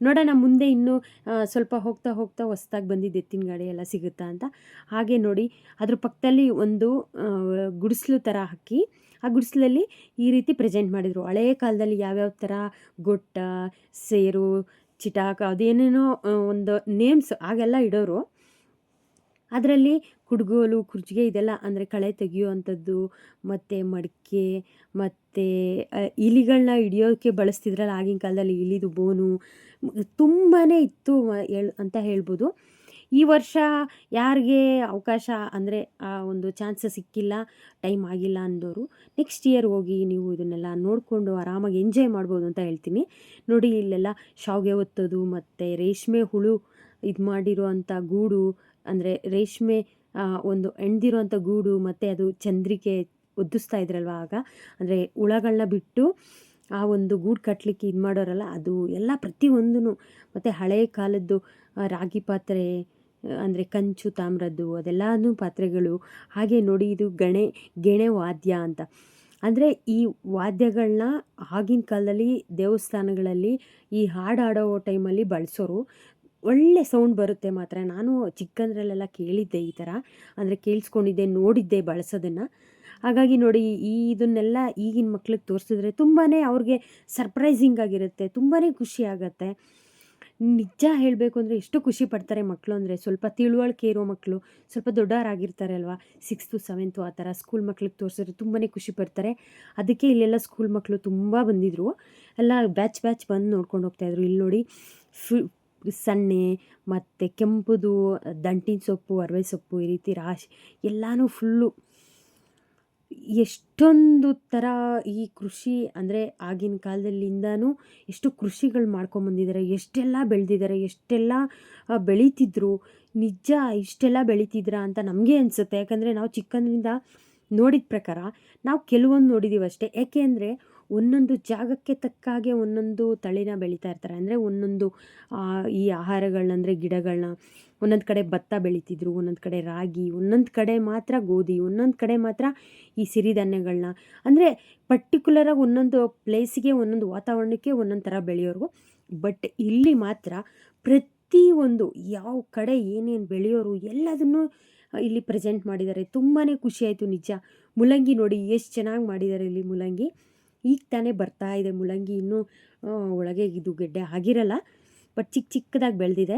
Speaker 1: ನೋಡೋಣ ಮುಂದೆ ಇನ್ನೂ ಸ್ವಲ್ಪ ಹೋಗ್ತಾ ಹೋಗ್ತಾ ಹೊಸ್ದಾಗಿ ಬಂದಿದ್ದು ಎತ್ತಿನ ಗಾಡಿ ಎಲ್ಲ ಸಿಗುತ್ತಾ ಅಂತ. ಹಾಗೆ ನೋಡಿ ಅದ್ರ ಪಕ್ಕದಲ್ಲಿ ಒಂದು ಗುಡಿಸಲು ಥರ ಹಾಕಿ ಆ ಗುಡಿಸಲಲ್ಲಿ ಈ ರೀತಿ ಪ್ರೆಸೆಂಟ್ ಮಾಡಿದರು. ಹಳೆಯ ಕಾಲದಲ್ಲಿ ಯಾವ್ಯಾವ ಥರ ಗೊಟ್ಟ, ಸೇರು, ಚಿಟಾಕ ಅದೇನೇನೋ ಒಂದು ನೇಮ್ಸ್ ಆಗೆಲ್ಲ ಇಡೋರು. ಅದರಲ್ಲಿ ಕುಡುಗೋಲು, ಕುರ್ಜಿಗೆ ಇದೆಲ್ಲ ಅಂದರೆ ಕಳೆ ತೆಗೆಯುವಂಥದ್ದು, ಮತ್ತು ಮಡಿಕೆ, ಮತ್ತು ಇಲಿಗಳನ್ನ ಹಿಡಿಯೋಕ್ಕೆ ಬಳಸ್ತಿದ್ರಲ್ಲ ಆಗಿನ ಕಾಲದಲ್ಲಿ, ಇಲಿದು ಬೋನು ತುಂಬಾ ಇತ್ತು ಅಂತ ಹೇಳ್ಬೋದು. ಈ ವರ್ಷ ಯಾರಿಗೆ ಅವಕಾಶ ಅಂದರೆ ಆ ಒಂದು ಚಾನ್ಸ್ ಸಿಕ್ಕಿಲ್ಲ, ಟೈಮ್ ಆಗಿಲ್ಲ ಅಂದವರು ನೆಕ್ಸ್ಟ್ ಇಯರ್ ಹೋಗಿ ನೀವು ಇದನ್ನೆಲ್ಲ ನೋಡಿಕೊಂಡು ಆರಾಮಾಗಿ ಎಂಜಾಯ್ ಮಾಡ್ಬೋದು ಅಂತ ಹೇಳ್ತೀನಿ. ನೋಡಿ ಇಲ್ಲೆಲ್ಲ ಶಾವಿಗೆ ಒತ್ತೋದು ಮತ್ತು ರೇಷ್ಮೆ ಹುಳು ಇದು ಮಾಡಿರುವಂಥ ಗೂಡು, ಅಂದರೆ ರೇಷ್ಮೆ ಒಂದು ಹೆಣ್ದಿರೋಂಥ ಗೂಡು, ಮತ್ತು ಅದು ಚಂದ್ರಿಕೆ ಒದ್ದಿಸ್ತಾ ಇದ್ರಲ್ವ ಆಗ, ಅಂದರೆ ಹುಳಗಳನ್ನ ಬಿಟ್ಟು ಆ ಒಂದು ಗೂಡು ಕಟ್ಟಲಿಕ್ಕೆ ಇದು ಮಾಡೋರಲ್ಲ ಅದು ಎಲ್ಲ ಪ್ರತಿಯೊಂದೂ. ಮತ್ತು ಹಳೆಯ ಕಾಲದ್ದು ರಾಗಿ ಪಾತ್ರೆ ಅಂದರೆ ಕಂಚು ತಾಮ್ರದ್ದು ಅದೆಲ್ಲನೂ ಪಾತ್ರೆಗಳು. ಹಾಗೆ ನೋಡಿ ಇದು ಗೆಣೆ ವಾದ್ಯ ಅಂತ. ಅಂದರೆ ಈ ವಾದ್ಯಗಳನ್ನ ಆಗಿನ ಕಾಲದಲ್ಲಿ ದೇವಸ್ಥಾನಗಳಲ್ಲಿ ಈ ಹಾಡಾಡೋ ಟೈಮಲ್ಲಿ ಬಳಸೋರು. ಒಳ್ಳೆ ಸೌಂಡ್ ಬರುತ್ತೆ ಮಾತ್ರ. ನಾನು ಚಿಕ್ಕಂದ್ರಲ್ಲೆಲ್ಲ ಕೇಳಿದ್ದೆ ಈ ಥರ, ಅಂದರೆ ಕೇಳಿಸ್ಕೊಂಡಿದ್ದೆ, ನೋಡಿದ್ದೆ ಬಳಸೋದನ್ನು. ಹಾಗಾಗಿ ನೋಡಿ ಇದನ್ನೆಲ್ಲ ಈಗಿನ ಮಕ್ಳಿಗೆ ತೋರಿಸಿದ್ರೆ ತುಂಬಾ ಅವ್ರಿಗೆ ಸರ್ಪ್ರೈಸಿಂಗ್ ಆಗಿರುತ್ತೆ, ತುಂಬಾ ಖುಷಿ ಆಗುತ್ತೆ. ನಿಜ ಹೇಳಬೇಕು ಅಂದರೆ ಎಷ್ಟು ಖುಷಿ ಪಡ್ತಾರೆ ಮಕ್ಕಳು ಅಂದರೆ, ಸ್ವಲ್ಪ ತಿಳುವಳಿಕೆ ಇರೋ ಮಕ್ಕಳು, ಸ್ವಲ್ಪ ದೊಡ್ಡವರಾಗಿರ್ತಾರೆ ಅಲ್ವಾ, 6th 7th ಆ ಥರ ಸ್ಕೂಲ್ ಮಕ್ಳಿಗೆ ತೋರಿಸಿದ್ರೆ ತುಂಬಾ ಖುಷಿ ಪಡ್ತಾರೆ. ಅದಕ್ಕೆ ಇಲ್ಲೆಲ್ಲ ಸ್ಕೂಲ್ ಮಕ್ಕಳು ತುಂಬ ಬಂದಿದ್ದರು, ಎಲ್ಲ ಬ್ಯಾಚ್ ಬಂದು ನೋಡ್ಕೊಂಡು ಹೋಗ್ತಾಯಿದ್ರು. ಇಲ್ಲಿ ನೋಡಿ ಸನ್ನೆ ಮತ್ತು ಕೆಂಪುದು ದಂಟಿನ ಸೊಪ್ಪು, ಅರವೆ ಸೊಪ್ಪು, ಈ ರೀತಿ ರಾಶಿ ಎಲ್ಲನೂ ಫುಲ್ಲು. ಎಷ್ಟೊಂದು ಥರ ಈ ಕೃಷಿ ಅಂದರೆ ಆಗಿನ ಕಾಲದಲ್ಲಿಂದನೂ ಎಷ್ಟು ಕೃಷಿಗಳು ಮಾಡ್ಕೊಂಬಂದಿದ್ದಾರೆ, ಎಷ್ಟೆಲ್ಲ ಬೆಳೆದಿದ್ದಾರೆ, ಎಷ್ಟೆಲ್ಲ ಬೆಳೀತಿದ್ರು. ನಿಜ ಇಷ್ಟೆಲ್ಲ ಬೆಳೀತಿದ್ರಾ ಅಂತ ನಮಗೆ ಅನಿಸುತ್ತೆ. ಯಾಕಂದರೆ ನಾವು ಚಿಕ್ಕಂದ್ರಿಂದ ನೋಡಿದ ಪ್ರಕಾರ ನಾವು ಕೆಲವೊಂದು ನೋಡಿದ್ದೀವಿ ಅಷ್ಟೇ. ಯಾಕೆ ಅಂದರೆ ಒಂದೊಂದು ಜಾಗಕ್ಕೆ ತಕ್ಕ ಹಾಗೆ ಒಂದೊಂದು ತಳಿನ ಬೆಳೀತಾ ಇರ್ತಾರೆ. ಅಂದರೆ ಒಂದೊಂದು ಈ ಆಹಾರಗಳನ್ನ ಅಂದರೆ ಗಿಡಗಳನ್ನ, ಒಂದೊಂದು ಕಡೆ ಭತ್ತ ಬೆಳೀತಿದ್ರು, ಒಂದೊಂದು ಕಡೆ ರಾಗಿ, ಒಂದೊಂದು ಕಡೆ ಮಾತ್ರ ಗೋಧಿ, ಒಂದೊಂದು ಕಡೆ ಮಾತ್ರ ಈ ಸಿರಿಧಾನ್ಯಗಳನ್ನ. ಅಂದರೆ ಪರ್ಟಿಕ್ಯುಲರಾಗಿ ಒಂದೊಂದು ಪ್ಲೇಸಿಗೆ, ಒಂದೊಂದು ವಾತಾವರಣಕ್ಕೆ ಒಂದೊಂದು ಥರ ಬೆಳೆಯೋರು. ಬಟ್ ಇಲ್ಲಿ ಮಾತ್ರ ಪ್ರತಿಯೊಂದು ಯಾವ ಕಡೆ ಏನೇನು ಬೆಳೆಯೋರು ಎಲ್ಲದನ್ನೂ ಇಲ್ಲಿ ಪ್ರೆಸೆಂಟ್ ಮಾಡಿದ್ದಾರೆ. ತುಂಬಾ ಖುಷಿ ಆಯಿತು ನಿಜ. ಮುಲ್ಲಂಗಿ ನೋಡಿ ಎಷ್ಟು ಚೆನ್ನಾಗಿ ಮಾಡಿದ್ದಾರೆ ಇಲ್ಲಿ. ಮುಲ್ಲಂಗಿ ಈಗ ತಾನೇ ಬರ್ತಾ ಇದೆ ಮುಲ್ಲಂಗಿ, ಇನ್ನೂ ಒಳಗೆ ಇದು ಗೆಡ್ಡೆ ಆಗಿರಲ್ಲ, ಬಟ್ ಚಿಕ್ಕದಾಗಿ ಬೆಳೆದಿದೆ.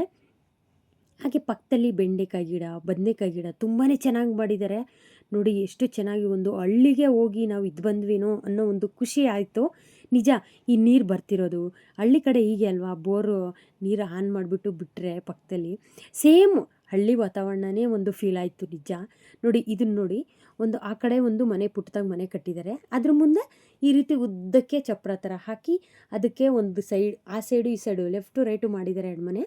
Speaker 1: ಹಾಗೆ ಪಕ್ಕದಲ್ಲಿ ಬೆಂಡೆಕಾಯಿ ಗಿಡ, ಬದನೆಕಾಯಿ ಗಿಡ ತುಂಬಾ ಚೆನ್ನಾಗಿ ಮಾಡಿದ್ದಾರೆ. ನೋಡಿ ಎಷ್ಟು ಚೆನ್ನಾಗಿ ಒಂದು ಹಳ್ಳಿಗೆ ಹೋಗಿ ನಾವು ಇದು ಬಂದ್ವೇನೋ ಅನ್ನೋ ಒಂದು ಖುಷಿ ಆಯಿತು ನಿಜ. ಈ ನೀರು ಬರ್ತಿರೋದು ಹಳ್ಳಿ ಕಡೆ ಹೀಗೆ ಅಲ್ವಾ, ಬೋರು ನೀರು ಆನ್ ಮಾಡಿಬಿಟ್ಟು ಬಿಟ್ಟರೆ ಪಕ್ಕದಲ್ಲಿ ಸೇಮ್ ಹಳ್ಳಿ ವಾತಾವರಣನೇ ಒಂದು ಫೀಲ್ ಆಯಿತು ನಿಜ. ನೋಡಿ ಇದನ್ನು ನೋಡಿ, ಒಂದು ಆ ಕಡೆ ಒಂದು ಮನೆ ಪುಟ್ಟದಾಗಿ ಮನೆ ಕಟ್ಟಿದ್ದಾರೆ, ಅದ್ರ ಮುಂದೆ ಈ ರೀತಿ ಉದ್ದಕ್ಕೆ ಚಪ್ರ ಥರ ಹಾಕಿ ಅದಕ್ಕೆ ಒಂದು ಸೈಡ್, ಆ ಸೈಡು ಈ ಸೈಡು ಲೆಫ್ಟು ರೈಟು ಮಾಡಿದ್ದಾರೆ 2 ಮನೆ.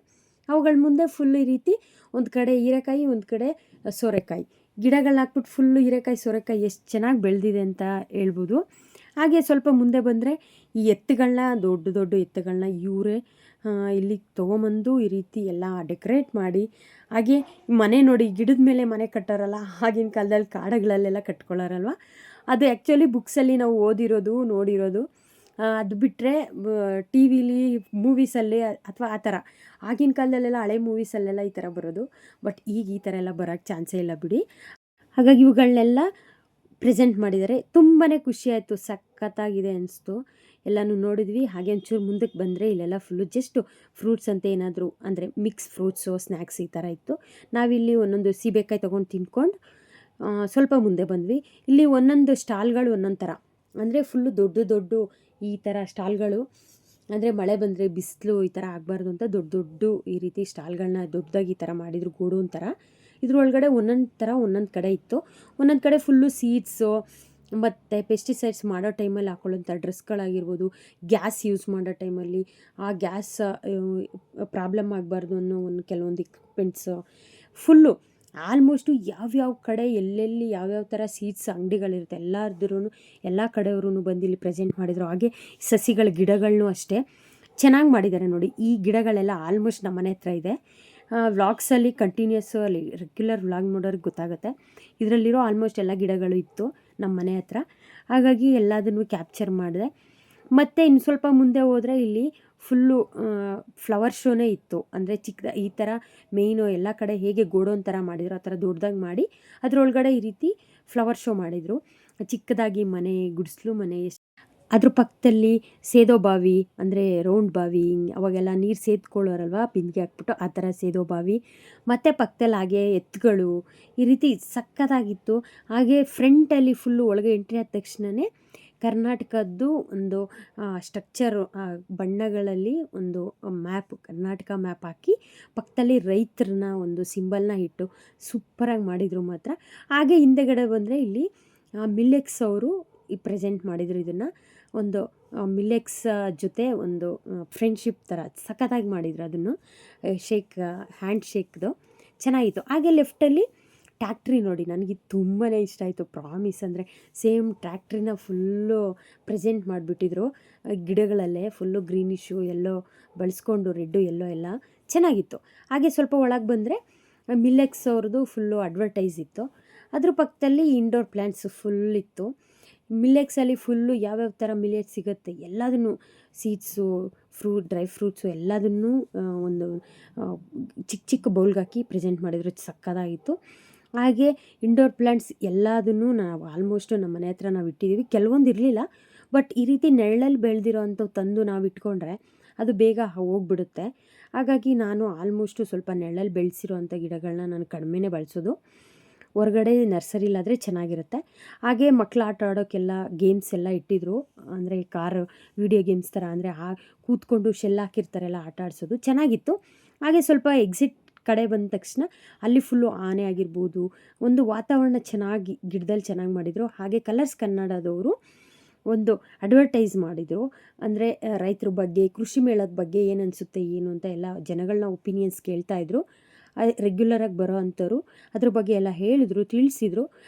Speaker 1: ಅವುಗಳ ಮುಂದೆ ಫುಲ್ ಈ ರೀತಿ ಒಂದು ಕಡೆ ಹೀರೆಕಾಯಿ, ಒಂದು ಕಡೆ ಸೋರೆಕಾಯಿ ಗಿಡಗಳನ್ನ ಹಾಕ್ಬಿಟ್ಟು ಫುಲ್ಲು ಹೀರೆಕಾಯಿ ಸೋರೆಕಾಯಿ ಎಷ್ಟು ಚೆನ್ನಾಗಿ ಬೆಳೆದಿದೆ ಅಂತ ಹೇಳ್ಬೋದು. ಹಾಗೆ ಸ್ವಲ್ಪ ಮುಂದೆ ಬಂದರೆ ಈ ಎತ್ತುಗಳನ್ನ, ದೊಡ್ಡ ಎತ್ತುಗಳನ್ನ ಇವರೇ ಇಲ್ಲಿ ತೊಗೊಂಬಂದು ಈ ರೀತಿ ಎಲ್ಲ ಡೆಕೋರೇಟ್ ಮಾಡಿ, ಹಾಗೆ ಮನೆ ನೋಡಿ ಗಿಡದ ಮೇಲೆ ಮನೆ ಕಟ್ಟಾರಲ್ಲ, ಆಗಿನ ಕಾಲದಲ್ಲಿ ಕಾಡುಗಳಲ್ಲೆಲ್ಲ ಕಟ್ಕೊಳ್ಳೋರಲ್ವ, ಅದು ಆ್ಯಕ್ಚುಲಿ ಬುಕ್ಸಲ್ಲಿ ನಾವು ಓದಿರೋದು ನೋಡಿರೋದು. ಅದು ಬಿಟ್ಟರೆ ಟಿ ವಿಲಿ ಮೂವೀಸಲ್ಲಿ ಅಥವಾ ಆ ಥರ ಆಗಿನ ಕಾಲದಲ್ಲೆಲ್ಲ ಹಳೆ ಮೂವೀಸಲ್ಲೆಲ್ಲ ಈ ಥರ ಬರೋದು. ಬಟ್ ಈಗ ಈ ಥರ ಎಲ್ಲ ಬರೋಕ್ಕೆ ಚಾನ್ಸೇ ಇಲ್ಲ ಬಿಡಿ. ಹಾಗಾಗಿ ಇವುಗಳನ್ನೆಲ್ಲ ಪ್ರೆಸೆಂಟ್ ಮಾಡಿದ್ದಾರೆ. ತುಂಬಾ ಖುಷಿ ಆಯಿತು, ಸಖತ್ತಾಗಿದೆ ಅನಿಸ್ತು. ಎಲ್ಲನೂ ನೋಡಿದ್ವಿ. ಹಾಗೆ ಒಂಚೂರು ಮುಂದಕ್ಕೆ ಬಂದರೆ ಇಲ್ಲೆಲ್ಲ ಫುಲ್ಲು ಜಸ್ಟ್ ಫ್ರೂಟ್ಸ್ ಅಂತ ಏನಾದರೂ ಅಂದರೆ ಮಿಕ್ಸ್ ಫ್ರೂಟ್ಸು, ಸ್ನ್ಯಾಕ್ಸ್ ಈ ಥರ ಇತ್ತು. ನಾವಿಲ್ಲಿ ಒಂದೊಂದು ಸೀಬೆಕಾಯಿ ತೊಗೊಂಡು ತಿಂದ್ಕೊಂಡು ಸ್ವಲ್ಪ ಮುಂದೆ ಬಂದ್ವಿ. ಇಲ್ಲಿ ಒಂದೊಂದು ಸ್ಟಾಲ್ಗಳು ಒಂದೊಂದು ಥರ, ಅಂದರೆ ಫುಲ್ಲು ದೊಡ್ಡ ಈ ಥರ ಸ್ಟಾಲ್ಗಳು, ಅಂದರೆ ಮಳೆ ಬಂದರೆ ಬಿಸಿಲು ಈ ಥರ ಆಗಬಾರ್ದು ಅಂತ ದೊಡ್ಡ ಈ ರೀತಿ ಸ್ಟಾಲ್ಗಳನ್ನ ದೊಡ್ಡದಾಗಿ ಈ ಥರ ಮಾಡಿದರು, ಗೋಡೌನ್ ಥರ. ಇದ್ರೊಳಗಡೆ ಒಂದೊಂದು ಥರ ಒಂದೊಂದು ಕಡೆ ಇತ್ತು. ಒಂದೊಂದು ಕಡೆ ಫುಲ್ಲು ಸೀಡ್ಸು ಮತ್ತು ಪೆಸ್ಟಿಸೈಡ್ಸ್ ಮಾಡೋ ಟೈಮಲ್ಲಿ ಹಾಕೊಳ್ಳೋಂಥ ಡ್ರೆಸ್ಗಳಾಗಿರ್ಬೋದು, ಗ್ಯಾಸ್ ಯೂಸ್ ಮಾಡೋ ಟೈಮಲ್ಲಿ ಆ ಗ್ಯಾಸ್ ಪ್ರಾಬ್ಲಮ್ ಆಗಬಾರ್ದು ಅನ್ನೋ ಕೆಲವೊಂದು ಇಕ್ವಿಪ್ಮೆಂಟ್ಸು ಫುಲ್ಲು ಆಲ್ಮೋಸ್ಟು ಯಾವ್ಯಾವ ಕಡೆ ಎಲ್ಲೆಲ್ಲಿ ಯಾವ್ಯಾವ ಥರ ಸೀಡ್ಸ್ ಅಂಗಡಿಗಳಿರುತ್ತೆ ಎಲ್ಲ ಕಡೆಯವ್ರೂ ಬಂದು ಇಲ್ಲಿ ಪ್ರೆಸೆಂಟ್ ಮಾಡಿದರು. ಹಾಗೆ ಸಸಿಗಳ ಗಿಡಗಳನ್ನೂ ಅಷ್ಟೇ ಚೆನ್ನಾಗಿ ಮಾಡಿದ್ದಾರೆ ನೋಡಿ. ಈ ಗಿಡಗಳೆಲ್ಲ ಆಲ್ಮೋಸ್ಟ್ ನಮ್ಮ ಮನೆ ಹತ್ರ ಇದೆ. ವ್ಲಾಗ್ಸಲ್ಲಿ ಕಂಟಿನ್ಯೂಸ್ ಅಲ್ಲಿ ರೆಗ್ಯುಲರ್ ವ್ಲಾಗ್ ನೋಡೋರಿಗೆ ಗೊತ್ತಾಗುತ್ತೆ. ಇದರಲ್ಲಿರೋ ಆಲ್ಮೋಸ್ಟ್ ಎಲ್ಲ ಗಿಡಗಳು ಇತ್ತು ನಮ್ಮ ಮನೆ ಹತ್ರ, ಹಾಗಾಗಿ ಎಲ್ಲದನ್ನು ಕ್ಯಾಪ್ಚರ್ ಮಾಡಿದೆ. ಮತ್ತು ಇನ್ನು ಸ್ವಲ್ಪ ಮುಂದೆ ಹೋದರೆ ಇಲ್ಲಿ ಫುಲ್ಲು ಫ್ಲವರ್ ಶೋನೇ ಇತ್ತು. ಅಂದರೆ ಈ ಥರ ಮೇಯ್ನು ಎಲ್ಲ ಕಡೆ ಹೇಗೆ ಗೋಡೌನ್ ಥರ ಮಾಡಿದ್ರು ಆ ಥರ ದೊಡ್ಡದಾಗಿ ಮಾಡಿ ಅದರೊಳಗಡೆ ಈ ರೀತಿ ಫ್ಲವರ್ ಶೋ ಮಾಡಿದರು. ಚಿಕ್ಕದಾಗಿ ಮನೆ, ಗುಡಿಸ್ಲು ಮನೆ, ಅದ್ರ ಪಕ್ಕದಲ್ಲಿ ಸೇದೋ ಬಾವಿ, ಅಂದರೆ ರೌಂಡ್ ಬಾವಿ, ಅವಾಗೆಲ್ಲ ನೀರು ಸೇದ್ಕೊಳ್ಳೋರಲ್ವ ಬಿಂದಿಗೆ ಹಾಕ್ಬಿಟ್ಟು ಆ ಥರ ಸೇದೋ ಬಾವಿ, ಮತ್ತು ಪಕ್ಕದಲ್ಲಿ ಹಾಗೆ ಎತ್ತುಗಳು, ಈ ರೀತಿ ಸಕ್ಕತ್ತಾಗಿತ್ತು. ಹಾಗೆ ಫ್ರಂಟಲ್ಲಿ ಫುಲ್ಲು ಒಳಗೆ ಎಂಟ್ರಿ ಆದ ತಕ್ಷಣವೇ ಕರ್ನಾಟಕದ್ದು ಒಂದು ಸ್ಟ್ರಕ್ಚರು ಬಣ್ಣಗಳಲ್ಲಿ ಒಂದು ಮ್ಯಾಪ್, ಕರ್ನಾಟಕ ಮ್ಯಾಪ್ ಹಾಕಿ ಪಕ್ಕದಲ್ಲಿ ರೈತರನ್ನ ಒಂದು ಸಿಂಬಲ್ನ ಇಟ್ಟು ಸೂಪರಾಗಿ ಮಾಡಿದರು ಮಾತ್ರ. ಹಾಗೆ ಹಿಂದೆಗಡೆ ಬಂದರೆ ಇಲ್ಲಿ ಮಿಲ್ಲೆಕ್ಸ್ ಅವರು ಪ್ರೆಸೆಂಟ್ ಮಾಡಿದರು. ಇದನ್ನು ಒಂದು ಮಿಲ್ಲೆಕ್ಸ್ ಜೊತೆ ಒಂದು ಫ್ರೆಂಡ್ಶಿಪ್ ಥರ ಸಖತ್ತಾಗಿ ಮಾಡಿದರು. ಅದನ್ನು ಹ್ಯಾಂಡ್ ಶೇಕ್ದು ಚೆನ್ನಾಗಿತ್ತು. ಹಾಗೆ ಲೆಫ್ಟಲ್ಲಿ ಟ್ಯಾಕ್ಟ್ರಿ ನೋಡಿ, ನನಗೆ ತುಂಬಾ ಇಷ್ಟ ಆಯಿತು. ಪ್ರಾಮಿಸ್ ಅಂದರೆ ಸೇಮ್ ಟ್ಯಾಕ್ಟ್ರಿನ ಫುಲ್ಲು ಪ್ರೆಸೆಂಟ್ ಮಾಡಿಬಿಟ್ಟಿದ್ರು. ಗಿಡಗಳಲ್ಲೇ ಫುಲ್ಲು ಗ್ರೀನಿಶು ಎಲ್ಲೋ ಬಳಸ್ಕೊಂಡು ರೆಡ್ಡು ಎಲ್ಲೋ ಎಲ್ಲ ಚೆನ್ನಾಗಿತ್ತು. ಹಾಗೆ ಸ್ವಲ್ಪ ಒಳಗೆ ಬಂದರೆ ಮಿಲ್ಲೆಕ್ಸ್ ಅವ್ರದ್ದು ಫುಲ್ಲು ಅಡ್ವರ್ಟೈಸ್ ಇತ್ತು. ಅದ್ರ ಪಕ್ಕದಲ್ಲಿ ಇಂಡೋರ್ ಪ್ಲ್ಯಾಂಟ್ಸ್ ಫುಲ್ ಇತ್ತು. ಮಿಲ್ಲೆಕ್ಸಲ್ಲಿ ಫುಲ್ಲು ಯಾವ್ಯಾವ ಥರ ಮಿಲ್ಲೆಟ್ ಸಿಗುತ್ತೆ ಎಲ್ಲದನ್ನು, ಸೀಡ್ಸು, ಡ್ರೈ ಫ್ರೂಟ್ಸು ಎಲ್ಲದನ್ನೂ ಒಂದು ಚಿಕ್ಕ ಚಿಕ್ಕ ಬೌಲ್ಗೆ ಹಾಕಿ ಪ್ರೆಸೆಂಟ್ ಮಾಡಿದ್ರು. ಸಕ್ಕತ್ತಾಗಿತ್ತು. ಹಾಗೆ ಇಂಡೋರ್ ಪ್ಲ್ಯಾಂಟ್ಸ್ ಎಲ್ಲದನ್ನೂ ನಾವು ಆಲ್ಮೋಸ್ಟು ನಮ್ಮ ಮನೆ ಹತ್ರ ನಾವು ಇಟ್ಟಿದ್ದೀವಿ. ಕೆಲವೊಂದು ಇರಲಿಲ್ಲ, ಬಟ್ ಈ ರೀತಿ ನೆರಳಲ್ಲಿ ಬೆಳೆದಿರೋ ಅಂಥವು ತಂದು ನಾವು ಇಟ್ಕೊಂಡ್ರೆ ಅದು ಬೇಗ ಹೋಗ್ಬಿಡುತ್ತೆ. ಹಾಗಾಗಿ ನಾನು ಆಲ್ಮೋಸ್ಟು ಸ್ವಲ್ಪ ನೆರಳಲ್ಲಿ ಬೆಳೆಸಿರೋ ಅಂಥ ಗಿಡಗಳನ್ನ ನಾನು ಕಡಿಮೆನೇ ಬಳಸೋದು. ಹೊರಗಡೆ ನರ್ಸರಿಲಾದರೆ ಚೆನ್ನಾಗಿರುತ್ತೆ. ಹಾಗೆ ಮಕ್ಕಳು ಆಟ ಆಡೋಕ್ಕೆಲ್ಲ ಗೇಮ್ಸ್ ಎಲ್ಲ ಇಟ್ಟಿದ್ರು. ಅಂದರೆ ವಿಡಿಯೋ ಗೇಮ್ಸ್ ಥರ, ಅಂದರೆ ಕೂತ್ಕೊಂಡು ಶೆಲ್ ಹಾಕಿರ್ತಾರೆಲ್ಲ ಆಟ ಆಡಿಸೋದು ಚೆನ್ನಾಗಿತ್ತು. ಹಾಗೆ ಸ್ವಲ್ಪ ಎಕ್ಸಿಟ್ ಕಡೆ ಬಂದ ತಕ್ಷಣ ಅಲ್ಲಿ ಫುಲ್ಲು ಆನೆ ಆಗಿರ್ಬೋದು, ಒಂದು ವಾತಾವರಣ ಚೆನ್ನಾಗಿ ಗಿಡದಲ್ಲಿ ಚೆನ್ನಾಗಿ ಮಾಡಿದರು. ಹಾಗೆ ಕಲರ್ಸ್ ಕನ್ನಡದವರು ಒಂದು ಅಡ್ವರ್ಟೈಸ್ ಮಾಡಿದರು. ಅಂದರೆ ರೈತರ ಬಗ್ಗೆ, ಕೃಷಿ ಮೇಳದ ಬಗ್ಗೆ ಏನು ಅನಿಸುತ್ತೆ ಏನು ಅಂತ ಎಲ್ಲ ಜನಗಳನ್ನ ಒಪಿನಿಯನ್ಸ್ ಕೇಳ್ತಾಯಿದ್ರು. ರೆಗ್ಯುಲರಾಗಿ ಬರೋ ಅಂಥವ್ರು ಅದ್ರ ಬಗ್ಗೆ ಎಲ್ಲ ಹೇಳಿದ್ರು, ತಿಳಿಸಿದರು.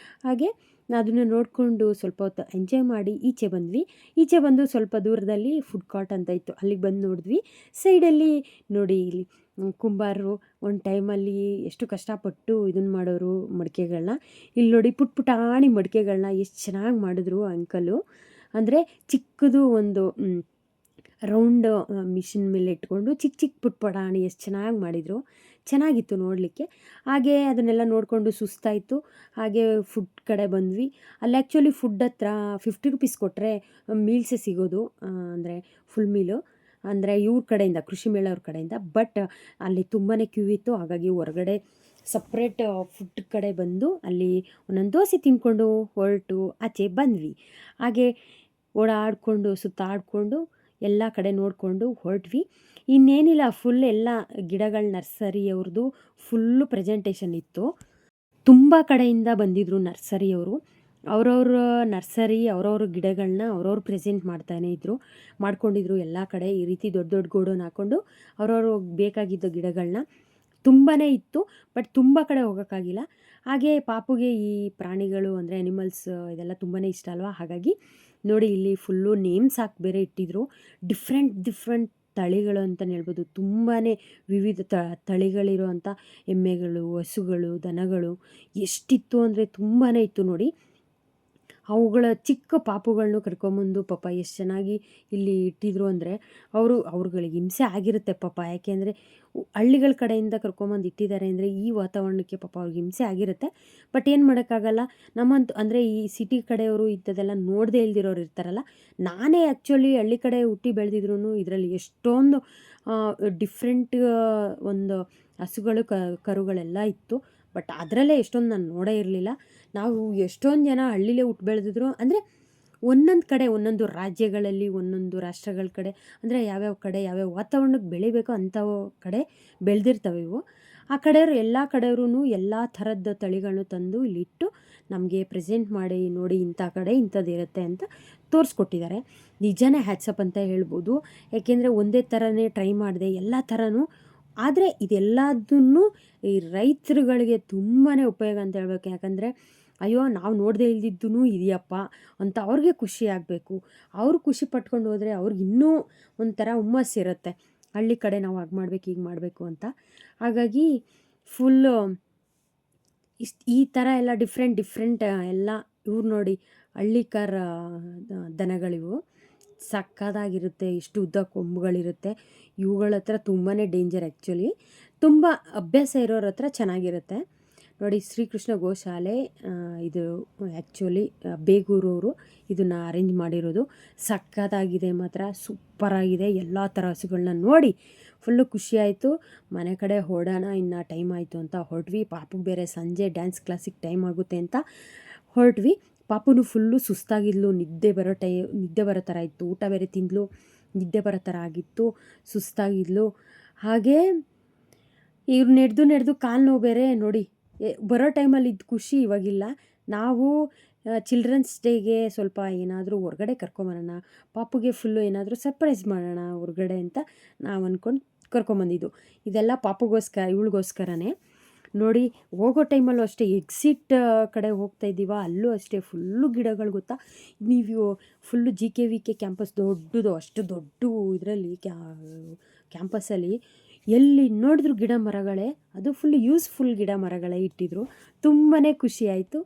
Speaker 1: ಹಾಗೆ ಅದನ್ನು ನೋಡಿಕೊಂಡು ಸ್ವಲ್ಪ ಹೊತ್ತು ಎಂಜಾಯ್ ಮಾಡಿ ಈಚೆ ಬಂದ್ವಿ. ಈಚೆ ಬಂದು ಸ್ವಲ್ಪ ದೂರದಲ್ಲಿ ಫುಡ್ ಕಾರ್ಟ್ ಅಂತ ಇತ್ತು, ಅಲ್ಲಿಗೆ ಬಂದು ನೋಡಿದ್ವಿ. ಸೈಡಲ್ಲಿ ನೋಡಿ, ಇಲ್ಲಿ ಕುಂಬಾರರು ಒಂದು ಟೈಮಲ್ಲಿ ಎಷ್ಟು ಕಷ್ಟಪಟ್ಟು ಇದನ್ನು ಮಾಡೋರು ಮಡಿಕೆಗಳನ್ನ. ಇಲ್ಲಿ ನೋಡಿ ಪುಟಾಣಿ ಮಡಿಕೆಗಳನ್ನ ಎಷ್ಟು ಚೆನ್ನಾಗಿ ಮಾಡಿದ್ರು ಅಂಕಲು. ಅಂದರೆ ಚಿಕ್ಕದು ಒಂದು ರೌಂಡ್ ಮಿಷಿನ್ ಮೇಲೆ ಇಟ್ಕೊಂಡು ಚಿಕ್ಕ ಚಿಕ್ಕ ಪುಟಾಣಿ ಎಷ್ಟು ಚೆನ್ನಾಗಿ ಮಾಡಿದರು. ಚೆನ್ನಾಗಿತ್ತು ನೋಡಲಿಕ್ಕೆ. ಹಾಗೆ ಅದನ್ನೆಲ್ಲ ನೋಡಿಕೊಂಡು ಸುಸ್ತಾಯಿತು. ಹಾಗೆ ಫುಡ್ ಕಡೆ ಬಂದ್ವಿ. ಅಲ್ಲಿ ಆ್ಯಕ್ಚುಲಿ ಫುಡ್ ಹತ್ರ 50 ರೂಪೀಸ್ ಕೊಟ್ಟರೆ ಮೀಲ್ಸೇ ಸಿಗೋದು, ಅಂದರೆ ಫುಲ್ ಮೀಲು, ಅಂದರೆ ಇವ್ರ ಕಡೆಯಿಂದ, ಕೃಷಿ ಮೇಳವ್ರ ಕಡೆಯಿಂದ. ಬಟ್ ಅಲ್ಲಿ ತುಂಬಾ ಕ್ಯೂ ಇತ್ತು. ಹಾಗಾಗಿ ಹೊರಗಡೆ ಸಪ್ರೇಟ್ ಫುಡ್ ಕಡೆ ಬಂದು ಅಲ್ಲಿ ಒಂದೊಂದು ದೋಸೆ ತಿಂದ್ಕೊಂಡು ಹೊರಟು ಆಚೆ ಬಂದ್ವಿ. ಹಾಗೆ ಓಡಾಡಿಕೊಂಡು ಸುತ್ತಾಡಿಕೊಂಡು ಎಲ್ಲ ಕಡೆ ನೋಡಿಕೊಂಡು ಹೊರಟ್ವಿ. ಇನ್ನೇನಿಲ್ಲ, ಫುಲ್ ಎಲ್ಲ ಗಿಡಗಳ ನರ್ಸರಿಯವ್ರದ್ದು ಫುಲ್ಲು ಪ್ರೆಸೆಂಟೇಷನ್ ಇತ್ತು. ತುಂಬ ಕಡೆಯಿಂದ ಬಂದಿದ್ದರು ನರ್ಸರಿಯವರು. ಅವ್ರವ್ರ ನರ್ಸರಿ, ಅವ್ರವ್ರ ಗಿಡಗಳನ್ನ ಅವ್ರವ್ರು ಪ್ರೆಸೆಂಟ್ ಮಾಡ್ಕೊಂಡಿದ್ರು ಎಲ್ಲ ಕಡೆ. ಈ ರೀತಿ ದೊಡ್ಡ ದೊಡ್ಡ ಗೋಡೌನ್ ಹಾಕ್ಕೊಂಡು ಅವ್ರವ್ರು ಬೇಕಾಗಿದ್ದ ಗಿಡಗಳನ್ನ ತುಂಬಾ ಇತ್ತು. ಬಟ್ ತುಂಬ ಕಡೆ ಹೋಗೋಕ್ಕಾಗಿಲ್ಲ. ಹಾಗೆ ಪಾಪುಗೆ ಈ ಪ್ರಾಣಿಗಳು ಅಂದರೆ ಅನಿಮಲ್ಸ್ ಇದೆಲ್ಲ ತುಂಬಾ ಇಷ್ಟ ಅಲ್ವಾ. ಹಾಗಾಗಿ ನೋಡಿ, ಇಲ್ಲಿ ಫುಲ್ಲು ನೇಮ್ಸ್ ಹಾಕಿ ಬೇರೆ ಇಟ್ಟಿದ್ರು. ಡಿಫ್ರೆಂಟ್ ತಳಿಗಳು ಅಂತಲೇ ಹೇಳ್ಬೋದು. ತುಂಬಾ ವಿವಿಧ ತಳಿಗಳಿರೋ ಅಂಥ ಎಮ್ಮೆಗಳು, ಹಸುಗಳು, ದನಗಳು ಎಷ್ಟಿತ್ತು ಅಂದರೆ ತುಂಬಾ ಇತ್ತು ನೋಡಿ. ಅವುಗಳ ಚಿಕ್ಕ ಪಾಪುಗಳನ್ನೂ ಕರ್ಕೊಂಬಂದು ಪಾಪ ಎಷ್ಟು ಚೆನ್ನಾಗಿ ಇಲ್ಲಿ ಇಟ್ಟಿದ್ರು ಅಂದರೆ ಅವ್ರುಗಳಿಗೆ ಹಿಂಸೆ ಆಗಿರುತ್ತೆ ಪಾಪ. ಯಾಕೆಂದರೆ ಹಳ್ಳಿಗಳ ಕಡೆಯಿಂದ ಕರ್ಕೊಂಬಂದು ಇಟ್ಟಿದ್ದಾರೆ ಅಂದರೆ ಈ ವಾತಾವರಣಕ್ಕೆ ಪಾಪ ಅವ್ರಿಗೆ ಹಿಂಸೆ ಆಗಿರುತ್ತೆ. ಬಟ್ ಏನು ಮಾಡೋಕ್ಕಾಗಲ್ಲ. ನಮ್ಮಂತೂ ಅಂದರೆ ಈ ಸಿಟಿ ಕಡೆಯವರು ಇಂಥದ್ದೆಲ್ಲ ನೋಡದೇ ಇಲ್ದಿರೋರು ಇರ್ತಾರಲ್ಲ. ನಾನೇ ಆ್ಯಕ್ಚುಲಿ ಹಳ್ಳಿ ಕಡೆ ಹುಟ್ಟಿ ಬೆಳೆದಿದ್ರು ಇದರಲ್ಲಿ ಎಷ್ಟೊಂದು ಡಿಫ್ರೆಂಟ್ ಒಂದು ಹಸುಗಳು, ಕರುಗಳೆಲ್ಲ ಇತ್ತು. ಬಟ್ ಅದರಲ್ಲೇ ಎಷ್ಟೊಂದು ನಾನು ನೋಡೇ ಇರಲಿಲ್ಲ. ನಾವು ಎಷ್ಟೊಂದು ಜನ ಹಳ್ಳಿಲೇ ಹುಟ್ಟು ಬೆಳೆದಿದ್ರು. ಅಂದರೆ ಒಂದೊಂದು ಕಡೆ, ಒಂದೊಂದು ರಾಜ್ಯಗಳಲ್ಲಿ, ಒಂದೊಂದು ರಾಷ್ಟ್ರಗಳ ಕಡೆ, ಅಂದರೆ ಯಾವ್ಯಾವ ಕಡೆ ಯಾವ್ಯಾವ ವಾತಾವರಣಕ್ಕೆ ಬೆಳಿಬೇಕೋ ಅಂಥವು ಕಡೆ ಬೆಳೆದಿರ್ತವೆ ಇವು. ಆ ಕಡೆಯವರು ಎಲ್ಲ ಕಡೆಯವ್ರೂ ಎಲ್ಲ ಥರದ ತಳಿಗಳನ್ನು ತಂದು ಇಲ್ಲಿಟ್ಟು ನಮಗೆ ಪ್ರೆಸೆಂಟ್ ಮಾಡಿ, ನೋಡಿ ಇಂಥ ಕಡೆ ಇಂಥದ್ದಿರುತ್ತೆ ಅಂತ ತೋರಿಸ್ಕೊಟ್ಟಿದ್ದಾರೆ. ನಿಜನೇ ಹ್ಯಾಟ್ಸಪ್ ಅಂತ ಹೇಳ್ಬೋದು. ಯಾಕೆಂದರೆ ಒಂದೇ ಥರನೇ ಟ್ರೈ ಮಾಡಿದೆ, ಎಲ್ಲ ಥರನೂ ಆದರೆ ಇದೆಲ್ಲದನ್ನು ಈ ರೈತರುಗಳಿಗೆ ತುಂಬಾ ಉಪಯೋಗ ಅಂತ ಹೇಳ್ಬೇಕು. ಯಾಕಂದರೆ ಅಯ್ಯೋ ನಾವು ನೋಡದೇ ಇಲ್ದಿದ್ದೂ ಇದೆಯಪ್ಪ ಅಂತ ಅವ್ರಿಗೆ ಖುಷಿ ಆಗಬೇಕು. ಅವ್ರು ಖುಷಿ ಪಟ್ಕೊಂಡು ಹೋದರೆ ಅವ್ರಿಗೆ ಇನ್ನೂ ಒಂಥರ ಹುಮ್ಮಸ್ಸಿರುತ್ತೆ, ಹಳ್ಳಿ ಕಡೆ ನಾವು ಹಾಗೆ ಮಾಡಬೇಕು ಹೀಗೆ ಮಾಡಬೇಕು ಅಂತ. ಹಾಗಾಗಿ ಫುಲ್ಲು ಈ ಥರ ಎಲ್ಲ ಡಿಫ್ರೆಂಟ್ ಎಲ್ಲ ಇವ್ರು ನೋಡಿ ಹಳ್ಳಿಕಾರ ದನಗಳಿವು ಸಕ್ಕತ್ತಾಗಿರುತ್ತೆ. ಇಷ್ಟು ಉದ್ದ ಕೊಂಬುಗಳಿರುತ್ತೆ. ಇವುಗಳ ಹತ್ರ ತುಂಬಾ ಡೇಂಜರ್ ಆ್ಯಕ್ಚುಲಿ. ತುಂಬ ಅಭ್ಯಾಸ ಇರೋರ ಹತ್ರ ಚೆನ್ನಾಗಿರುತ್ತೆ. ನೋಡಿ ಶ್ರೀಕೃಷ್ಣ ಗೋಶಾಲೆ ಇದು ಆ್ಯಕ್ಚುಲಿ ಬೇಗೂರವರು ಇದನ್ನು ಅರೇಂಜ್ ಮಾಡಿರೋದು. ಸಕ್ಕತ್ತಾಗಿದೆ ಮಾತ್ರ, ಸೂಪರಾಗಿದೆ. ಎಲ್ಲ ಥರ ಹಸುಗಳನ್ನ ನೋಡಿ ಫುಲ್ಲು ಖುಷಿಯಾಯಿತು. ಮನೆ ಕಡೆ ಹೊರಡೋಣ, ಇನ್ನು ಟೈಮ್ ಆಯಿತು ಅಂತ ಹೊರಟ್ವಿ. ಪಾಪುಗೆ ಬೇರೆ ಸಂಜೆ ಡ್ಯಾನ್ಸ್ ಕ್ಲಾಸಿಗೆ ಟೈಮ್ ಆಗುತ್ತೆ ಅಂತ ಹೊರಟ್ವಿ. ಪಾಪುನು ಫುಲ್ಲು ಸುಸ್ತಾಗಿದ್ಲು, ನಿದ್ದೆ ಬರೋ ಥರ ಇತ್ತು. ಊಟ ಬೇರೆ ತಿಂದಳು, ನಿದ್ದೆ ಬರೋ ಥರ ಆಗಿತ್ತು, ಸುಸ್ತಾಗಿದ್ಲು. ಹಾಗೇ ಇವ್ರು ನಡೆದು ಕಾಲು ನೋವು ಬೇರೆ ನೋಡಿ. ಬರೋ ಟೈಮಲ್ಲಿ ಇದ್ದ ಖುಷಿ ಇವಾಗಿಲ್ಲ. ನಾವು ಚಿಲ್ಡ್ರನ್ಸ್ ಡೇಗೆ ಸ್ವಲ್ಪ ಏನಾದರೂ ಹೊರಗಡೆ ಕರ್ಕೊಂಬರೋಣ, ಪಾಪುಗೆ ಫುಲ್ಲು ಏನಾದರೂ ಸರ್ಪ್ರೈಸ್ ಮಾಡೋಣ ಹೊರಗಡೆ ಅಂತ ನಾವು ಅಂದ್ಕೊಂಡು ಕರ್ಕೊಂಬಂದಿದ್ದು. ಇದೆಲ್ಲ ಪಾಪುಗೋಸ್ಕರ, ಇವಳಿಗೋಸ್ಕರನೇ. ನೋಡಿ ಹೋಗೋ ಟೈಮಲ್ಲೂ ಅಷ್ಟೇ ಎಕ್ಸಿಟ್ ಕಡೆ ಹೋಗ್ತಾ ಇದ್ದೀವ, ಅಲ್ಲೂ ಅಷ್ಟೇ ಫುಲ್ಲು ಗಿಡಗಳು ಗೊತ್ತಾ. ನೀವು ಫುಲ್ಲು JKVK ಕ್ಯಾಂಪಸ್ ದೊಡ್ಡದು, ಅಷ್ಟು ದೊಡ್ಡ ಇದರಲ್ಲಿ ಕ್ಯಾಂಪಸ್ಸಲ್ಲಿ ಎಲ್ಲಿ ನೋಡಿದ್ರು ಗಿಡ ಮರಗಳೇ, ಅದು ಫುಲ್ಲು ಯೂಸ್ಫುಲ್ ಗಿಡ ಮರಗಳೇ ಇಟ್ಟಿದ್ರು. ತುಂಬಾ ಖುಷಿ ಆಯಿತು.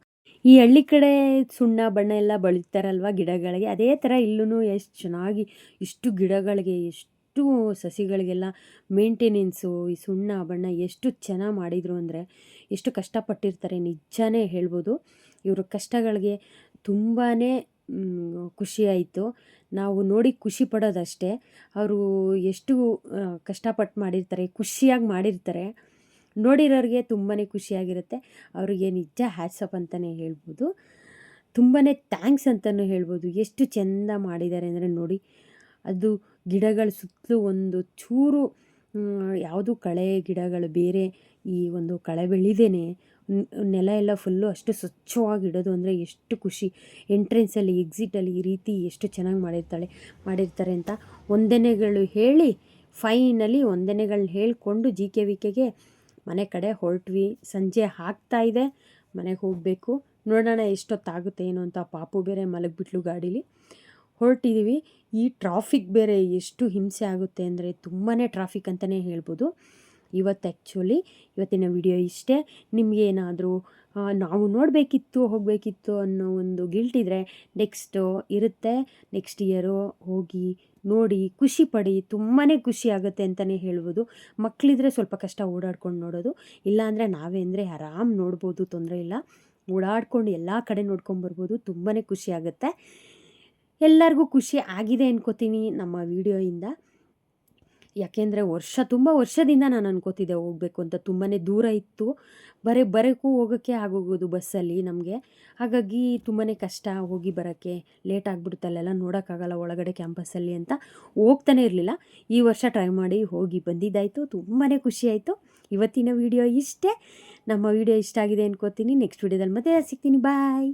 Speaker 1: ಈ ಹಳ್ಳಿ ಕಡೆ ಸುಣ್ಣ ಬಣ್ಣ ಎಲ್ಲ ಬಳಿತಾರಲ್ವ ಗಿಡಗಳಿಗೆ, ಅದೇ ಥರ ಇಲ್ಲೂ ಎಷ್ಟು ಚೆನ್ನಾಗಿ ಇಷ್ಟು ಗಿಡಗಳಿಗೆ ಎಷ್ಟು ಸಸಿಗಳಿಗೆಲ್ಲ ಮೇಂಟೆನೆನ್ಸು, ಈ ಸುಣ್ಣ ಬಣ್ಣ ಎಷ್ಟು ಚೆನ್ನಾಗಿ ಮಾಡಿದರು ಅಂದರೆ ಎಷ್ಟು ಕಷ್ಟಪಟ್ಟಿರ್ತಾರೆ ನಿಜಾನೇ ಹೇಳ್ಬೋದು. ಇವ್ರ ಕಷ್ಟಗಳಿಗೆ ತುಂಬಾ ಖುಷಿಯಾಯಿತು. ನಾವು ನೋಡಿ ಖುಷಿ ಪಡೋದಷ್ಟೇ, ಅವರು ಎಷ್ಟು ಕಷ್ಟಪಟ್ಟು ಮಾಡಿರ್ತಾರೆ, ಖುಷಿಯಾಗಿ ಮಾಡಿರ್ತಾರೆ. ನೋಡಿರೋರಿಗೆ ತುಂಬಾ ಖುಷಿಯಾಗಿರುತ್ತೆ. ಅವರಿಗೆ ನಿಜ ಹ್ಯಾಟ್ಸಪ್ ಅಂತಲೇ ಹೇಳ್ಬೋದು, ತುಂಬಾ ಥ್ಯಾಂಕ್ಸ್ ಅಂತಲೂ ಹೇಳ್ಬೋದು. ಎಷ್ಟು ಚೆಂದ ಮಾಡಿದ್ದಾರೆ ಅಂದರೆ ನೋಡಿ, ಅದು ಗಿಡಗಳ ಸುತ್ತಲೂ ಒಂದು ಚೂರು ಯಾವುದು ಕಳೆ ಗಿಡಗಳು ಬೇರೆ ಈ ಒಂದು ಕಳೆ ಬೆಳಿದೇನೆ ನೆಲ ಎಲ್ಲ ಫುಲ್ಲು ಅಷ್ಟು ಸ್ವಚ್ಛವಾಗಿಡೋದು ಅಂದರೆ ಎಷ್ಟು ಖುಷಿ. ಎಂಟ್ರೆನ್ಸಲ್ಲಿ ಎಕ್ಸಿಟಲ್ಲಿ ಈ ರೀತಿ ಎಷ್ಟು ಚೆನ್ನಾಗಿ ಮಾಡಿರ್ತಾರೆ ಅಂತ ವಂದನೆಗಳು ಹೇಳಿ, ಫೈನಲಿ ವಂದನೆಗಳನ್ನ ಹೇಳಿಕೊಂಡು JKVKಗೆ ಮನೆ ಕಡೆ ಹೊರಟ್ವಿ. ಸಂಜೆ ಆಗ್ತಾಯಿದೆ, ಮನೆಗೆ ಹೋಗಬೇಕು. ನೋಡೋಣ ಎಷ್ಟೊತ್ತಾಗುತ್ತೆ ಏನು ಅಂತ. ಪಾಪು ಬೇರೆ ಮಲಗಿಬಿಟ್ಲು ಗಾಡೀಲಿ. ಹೊರಟಿದ್ದೀವಿ. ಈ ಟ್ರಾಫಿಕ್ ಬೇರೆ ಎಷ್ಟು ಹಿಂಸೆ ಆಗುತ್ತೆ ಅಂದರೆ ತುಂಬಾ ಟ್ರಾಫಿಕ್ ಅಂತಲೇ ಹೇಳ್ಬೋದು. ಇವತ್ತಿನ ವಿಡಿಯೋ ಇಷ್ಟೇ. ನಿಮಗೆ ಏನಾದರೂ ನಾವು ನೋಡಬೇಕಿತ್ತು ಹೋಗಬೇಕಿತ್ತು ಅನ್ನೋ ಒಂದು ಗಿಲ್ಟ್ ಇದ್ದರೆ ನೆಕ್ಸ್ಟು ಇರುತ್ತೆ, ನೆಕ್ಸ್ಟ್ ಇಯರು ಹೋಗಿ ನೋಡಿ ಖುಷಿ ಪಡಿ. ತುಂಬಾ ಖುಷಿ ಆಗುತ್ತೆ ಅಂತಲೇ ಹೇಳ್ಬೋದು. ಮಕ್ಕಳಿದ್ರೆ ಸ್ವಲ್ಪ ಕಷ್ಟ ಓಡಾಡ್ಕೊಂಡು ನೋಡೋದು, ಇಲ್ಲಾಂದರೆ ನಾವೇ ಅಂದರೆ ಆರಾಮ್ ನೋಡ್ಬೋದು, ತೊಂದರೆ ಇಲ್ಲ. ಓಡಾಡ್ಕೊಂಡು ಎಲ್ಲ ಕಡೆ ನೋಡ್ಕೊಂಬರ್ಬೋದು. ತುಂಬಾ ಖುಷಿ ಆಗುತ್ತೆ. ಎಲ್ಲರಿಗೂ ಖುಷಿ ಆಗಿದೆ ಅನ್ಕೋತೀನಿ ನಮ್ಮ ವಿಡಿಯೋಯಿಂದ. ಯಾಕೆಂದರೆ ತುಂಬ ವರ್ಷದಿಂದ ನಾನು ಅನ್ಕೋತಿದ್ದೆ ಹೋಗಬೇಕು ಅಂತ. ತುಂಬಾ ದೂರ ಇತ್ತು, ಬರೋಕ್ಕೂ ಹೋಗೋಕ್ಕೆ ಆಗೋಗೋದು ಬಸ್ಸಲ್ಲಿ ನಮಗೆ. ಹಾಗಾಗಿ ತುಂಬಾ ಕಷ್ಟ ಹೋಗಿ ಬರೋಕ್ಕೆ, ಲೇಟ್ ಆಗಿಬಿಡುತ್ತೆ, ಅಲ್ಲೆಲ್ಲ ನೋಡೋಕ್ಕಾಗಲ್ಲ ಒಳಗಡೆ ಕ್ಯಾಂಪಸ್ಸಲ್ಲಿ ಅಂತ ಹೋಗ್ತಾನೆ ಇರಲಿಲ್ಲ. ಈ ವರ್ಷ ಟ್ರೈ ಮಾಡಿ ಹೋಗಿ ಬಂದಿದ್ದಾಯಿತು. ತುಂಬಾ ಖುಷಿ ಆಯಿತು. ಇವತ್ತಿನ ವಿಡಿಯೋ ಇಷ್ಟೇ. ನಮ್ಮ ವಿಡಿಯೋ ಇಷ್ಟ ಆಗಿದೆ ಅನ್ಕೋತೀನಿ. ನೆಕ್ಸ್ಟ್ ವಿಡಿಯೋದಲ್ಲಿ ಮತ್ತೆ ಸಿಗ್ತೀನಿ. ಬಾಯ್.